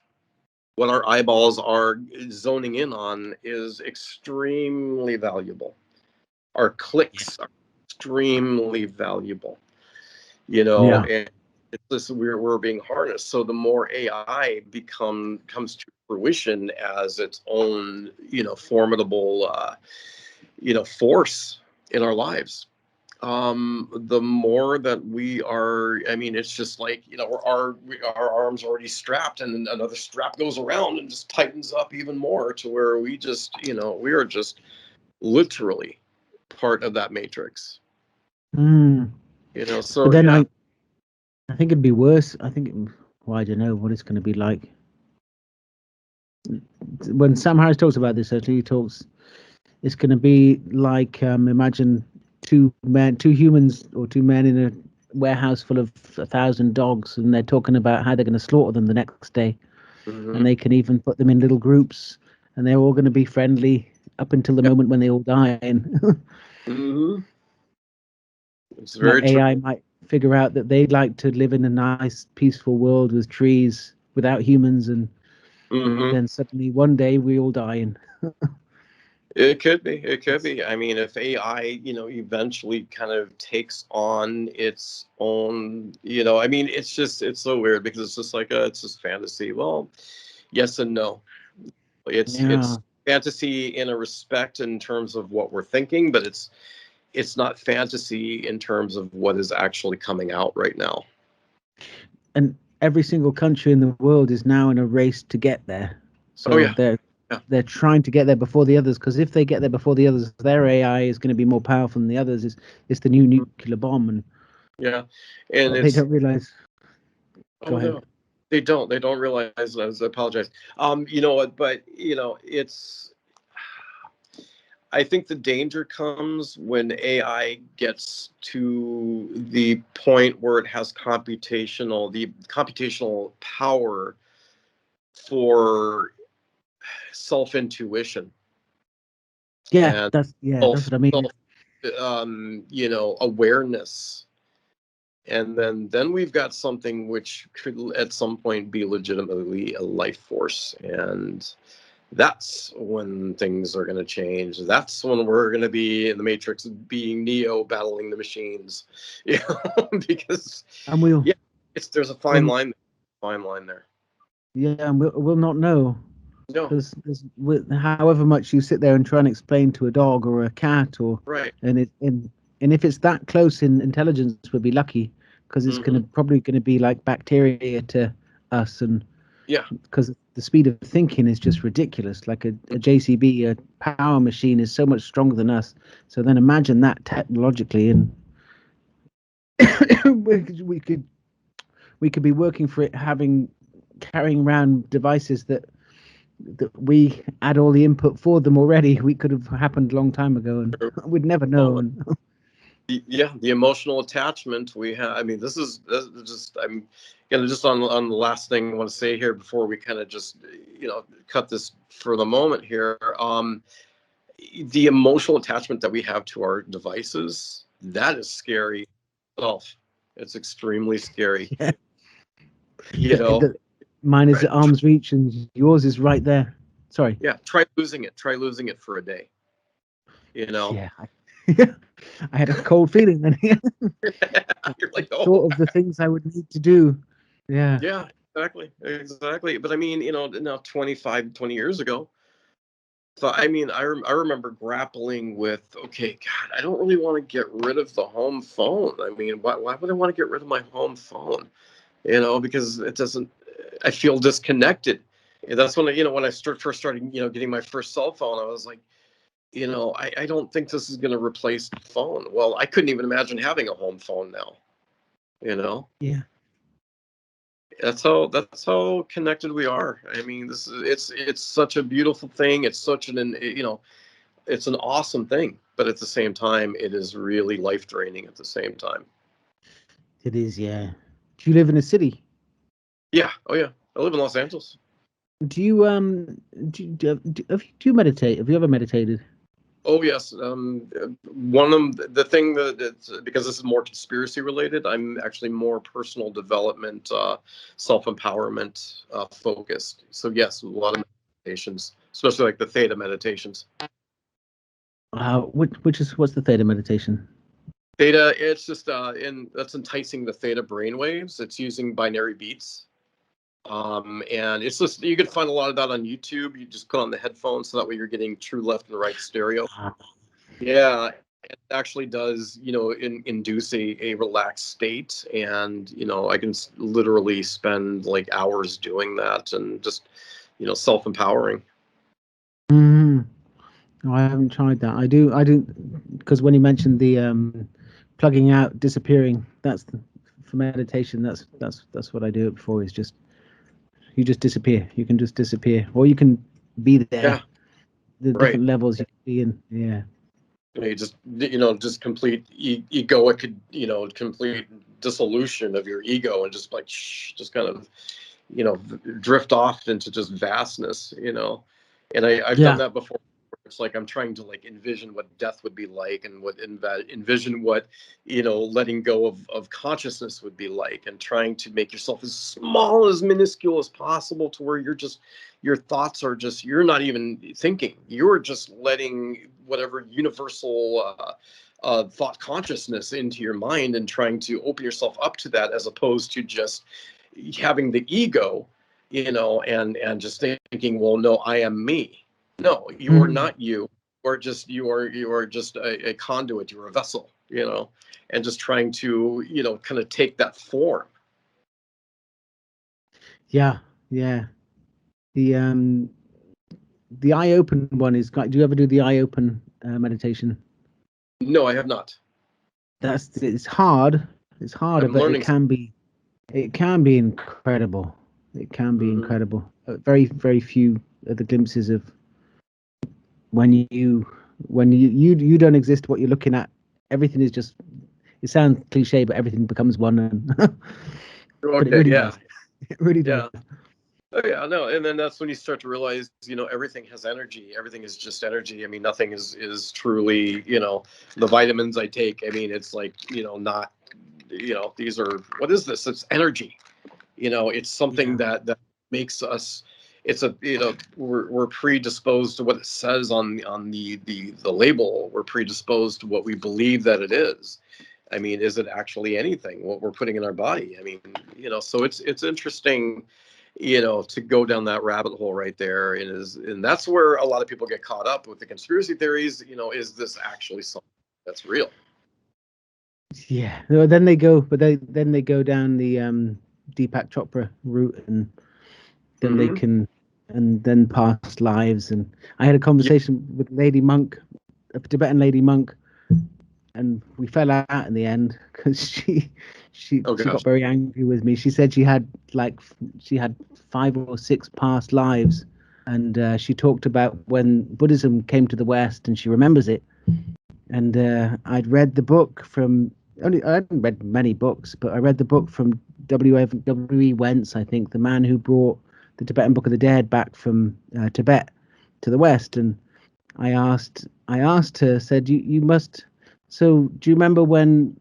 What our eyeballs are zoning in on is extremely valuable. Our clicks are extremely valuable, Yeah. and it's this we're being harnessed. So the more AI comes to fruition as its own, formidable, force in our lives, the more that we are. I mean, it's just like, our arms already strapped, and then another strap goes around and just tightens up even more to where we just, we are just literally part of that matrix. Mm. But So then yeah. I think it'd be worse. I think, well, I don't know what it's going to be like. When Sam Harris talks about this, actually, he talks, it's going to be like, imagine two humans or two men in a warehouse full of 1,000 dogs, and they're talking about how they're going to slaughter them the next day, and Hmm. they can even put them in little groups, and they're all going to be friendly up until the Yeah. moment when they all die. And Hmm. It's like very true. AI might figure out that they'd like to live in a nice, peaceful world with trees without humans, and Hmm. then suddenly one day we all die. And It could be. It could it's, be. I mean, if AI, eventually kind of takes on its own, I mean, it's so weird because it's just like it's just fantasy. Well, yes and no. It's yeah. fantasy in a respect in terms of what we're thinking, but it's not fantasy in terms of what is actually coming out right now. And every single country in the world is now in a race to get there. Oh So yeah. they're trying to get there before the others, because if they get there before the others, their AI is going to be more powerful than the others. It's the new nuclear bomb, and Yeah. And what they it's don't realize. Go Oh no, ahead. they don't. They don't realize that. I apologize. You know what? But it's. I think the danger comes when AI gets to the point where it has computational power for self intuition Yeah, and that's self what I mean. self awareness. And then we've got something which could at some point be legitimately a life force, and that's when things are going to change. That's when we're going to be in the Matrix, being Neo battling the machines, because And we'll yeah, there's a we'll fine line there. yeah, and we'll not know, No, because however much you sit there and try and explain to a dog or a cat, or right. and it and if it's that close in intelligence, we'll be lucky, because it's Hmm. probably gonna be like bacteria to us, and Yeah. because the speed of thinking is just ridiculous. Like a JCB, a power machine, is so much stronger than us. So then imagine that technologically, and we could we could be working for it, carrying around devices that we add all the input for them already. We could have happened a long time ago, and we'd never know. Well, And the emotional attachment we have. I mean, this is just, I'm gonna just on the last thing I want to say here before we kind of just cut this for the moment here. The emotional attachment that we have to our devices, that is scary itself. It's extremely scary. yeah, You know, mine is right. at arm's reach, and yours is right there. Sorry. Yeah, try losing it. Try losing it for a day. You know, Yeah, I had a cold feeling then. you're like, oh, Thought of the things I would need to do. Yeah. yeah. exactly. But I mean, now 25, 20 years ago, so I mean, I remember grappling with, okay, God, I don't really want to get rid of the home phone. I mean, why would I want to get rid of my home phone? Because it doesn't, I feel disconnected. And that's when when I first started, getting my first cell phone, I was like, I don't think this is going to replace the phone. Well, I couldn't even imagine having a home phone now, you know? Yeah. That's how connected we are. I mean, it's such a beautiful thing. It's such it's an awesome thing, but at the same time, it is really life draining at the same time. It is, yeah. Do you live in a city? Yeah. Oh yeah. I live in Los Angeles. Do you do you meditate? Have you ever meditated? Oh yes. One of them, the thing that it's because this is more conspiracy related. I'm actually more personal development, self empowerment focused. So yes, a lot of meditations, especially like the theta meditations. What's the theta meditation? Theta, it's just that's enticing the theta brainwaves. It's using binary beats. And it's just, you can find a lot of that on YouTube. You just put on the headphones so that way you're getting true left and right stereo. Yeah, it actually does, induce a relaxed state. And, I can literally spend like hours doing that and just, self-empowering. Mm. No, I haven't tried that. I do, because when you mentioned the plugging out, disappearing, for meditation. That's what I do it for. Is just you just disappear. You can just disappear, or you can be there. Yeah, The right. different levels you can be in. Yeah. You just complete egoic, complete dissolution of your ego and just like, just kind of, drift off into just vastness, and I've done that before. It's like I'm trying to like envision what death would be like and envision what, letting go of consciousness would be like, and trying to make yourself as small, as minuscule as possible, to where your thoughts are just, you're not even thinking, you're just letting whatever universal thought consciousness into your mind and trying to open yourself up to that, as opposed to just having the ego, and just thinking, well, no, I am me. No, you are not you. Or just you are just a conduit. You're a vessel, and just trying to kind of take that form. Yeah, yeah. The eye open one is. Do you ever do the eye open meditation? No, I have not. It's hard. It's harder, I'm but learning. it can be incredible. It can be incredible. Very, very few are the glimpses of when you don't exist. What you're looking at, everything is just. It sounds cliche, but everything becomes one. But it really does. It really does. Oh yeah, no, and then that's when you start to realize, everything has energy. Everything is just energy. I mean, nothing is truly, the vitamins I take. I mean, it's like, not, these are, what is this? It's energy. It's something that makes us. It's a, we're predisposed to what it says on the label. We're predisposed to what we believe that it is. I mean, is it actually anything what we're putting in our body? I mean, so it's interesting, to go down that rabbit hole right there, and that's where a lot of people get caught up with the conspiracy theories. Is this actually something that's real? Yeah. No, then they go, but then they go down the Deepak Chopra route, and then they can, and then past lives. And I had a conversation with Lady Monk, a Tibetan lady monk, and we fell out in the end because she got very angry with me. She said she had 5 or 6 past lives, and she talked about when Buddhism came to the West, and she remembers it. And I'd read the book from I hadn't read many books, but I read the book from W.E. Wentz, I think, the man who brought the Tibetan Book of the Dead back from Tibet to the West. And I asked her, said, you must. So do you remember when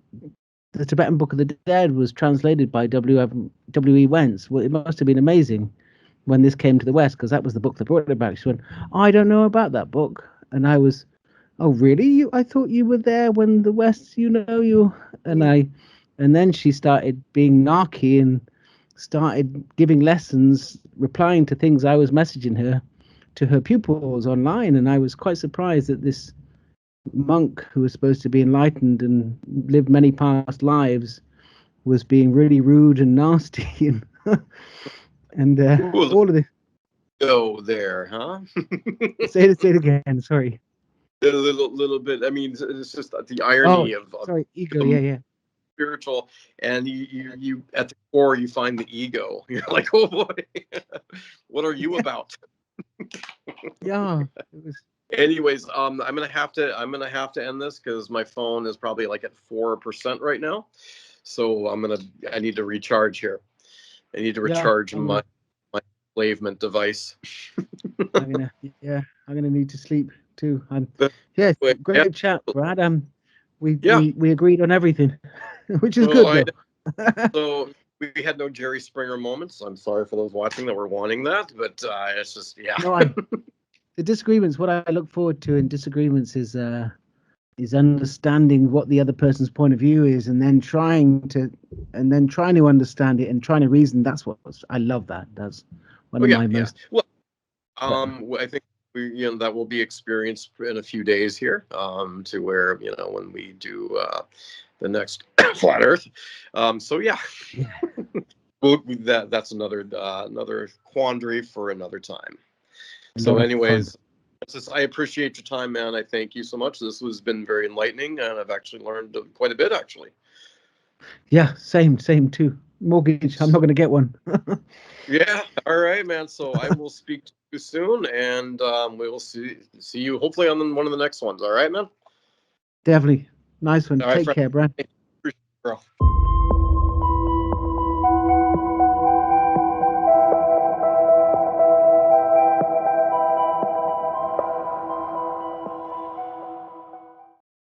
the Tibetan Book of the Dead was translated by W.E. Wentz? Well, it must have been amazing when this came to the West, because that was the book that brought it back. She went, I don't know about that book. And I was, oh really? I thought you were there when the West, and then she started being narky and started giving lessons, replying to things I was messaging her, to her pupils online, and I was quite surprised that this monk who was supposed to be enlightened and lived many past lives was being really rude and nasty, and Ooh, all of this. go there, huh? Say it again. Sorry. A little bit. I mean, it's just the Oh, irony of sorry. Ego. the Yeah. spiritual, and you at the core you find the ego. You're like, oh boy, what are you about? Yeah. It was. Anyways, I'm gonna have to end this because my phone is probably like at 4% right now. So I need to recharge here. I need to recharge my enslavement device. I'm gonna need to sleep too. But Yeah, anyway, great chat, Brad. We yeah. we agreed on everything, which is So good though. So we had no Jerry Springer moments. I'm sorry for those watching that were wanting that, but it's just No, the disagreements. What I look forward to in disagreements is understanding what the other person's point of view is, and then trying to understand it and trying to reason. That's what I love. That's one of my most. Well, I think that will be experienced in a few days here, to where when we do the next flat Earth. So yeah. Well, that's another quandary for another time. So anyways, I appreciate your time, man. I thank you so much. This has been very enlightening, and I've actually learned quite a bit, actually. Yeah, same too. Mortgage, I'm not going to get one. Yeah, all right, man. So I will speak to you soon, and we will see you hopefully on one of the next ones. All right, man? Definitely. Nice one. All right, Take care, Brad. Appreciate it, bro.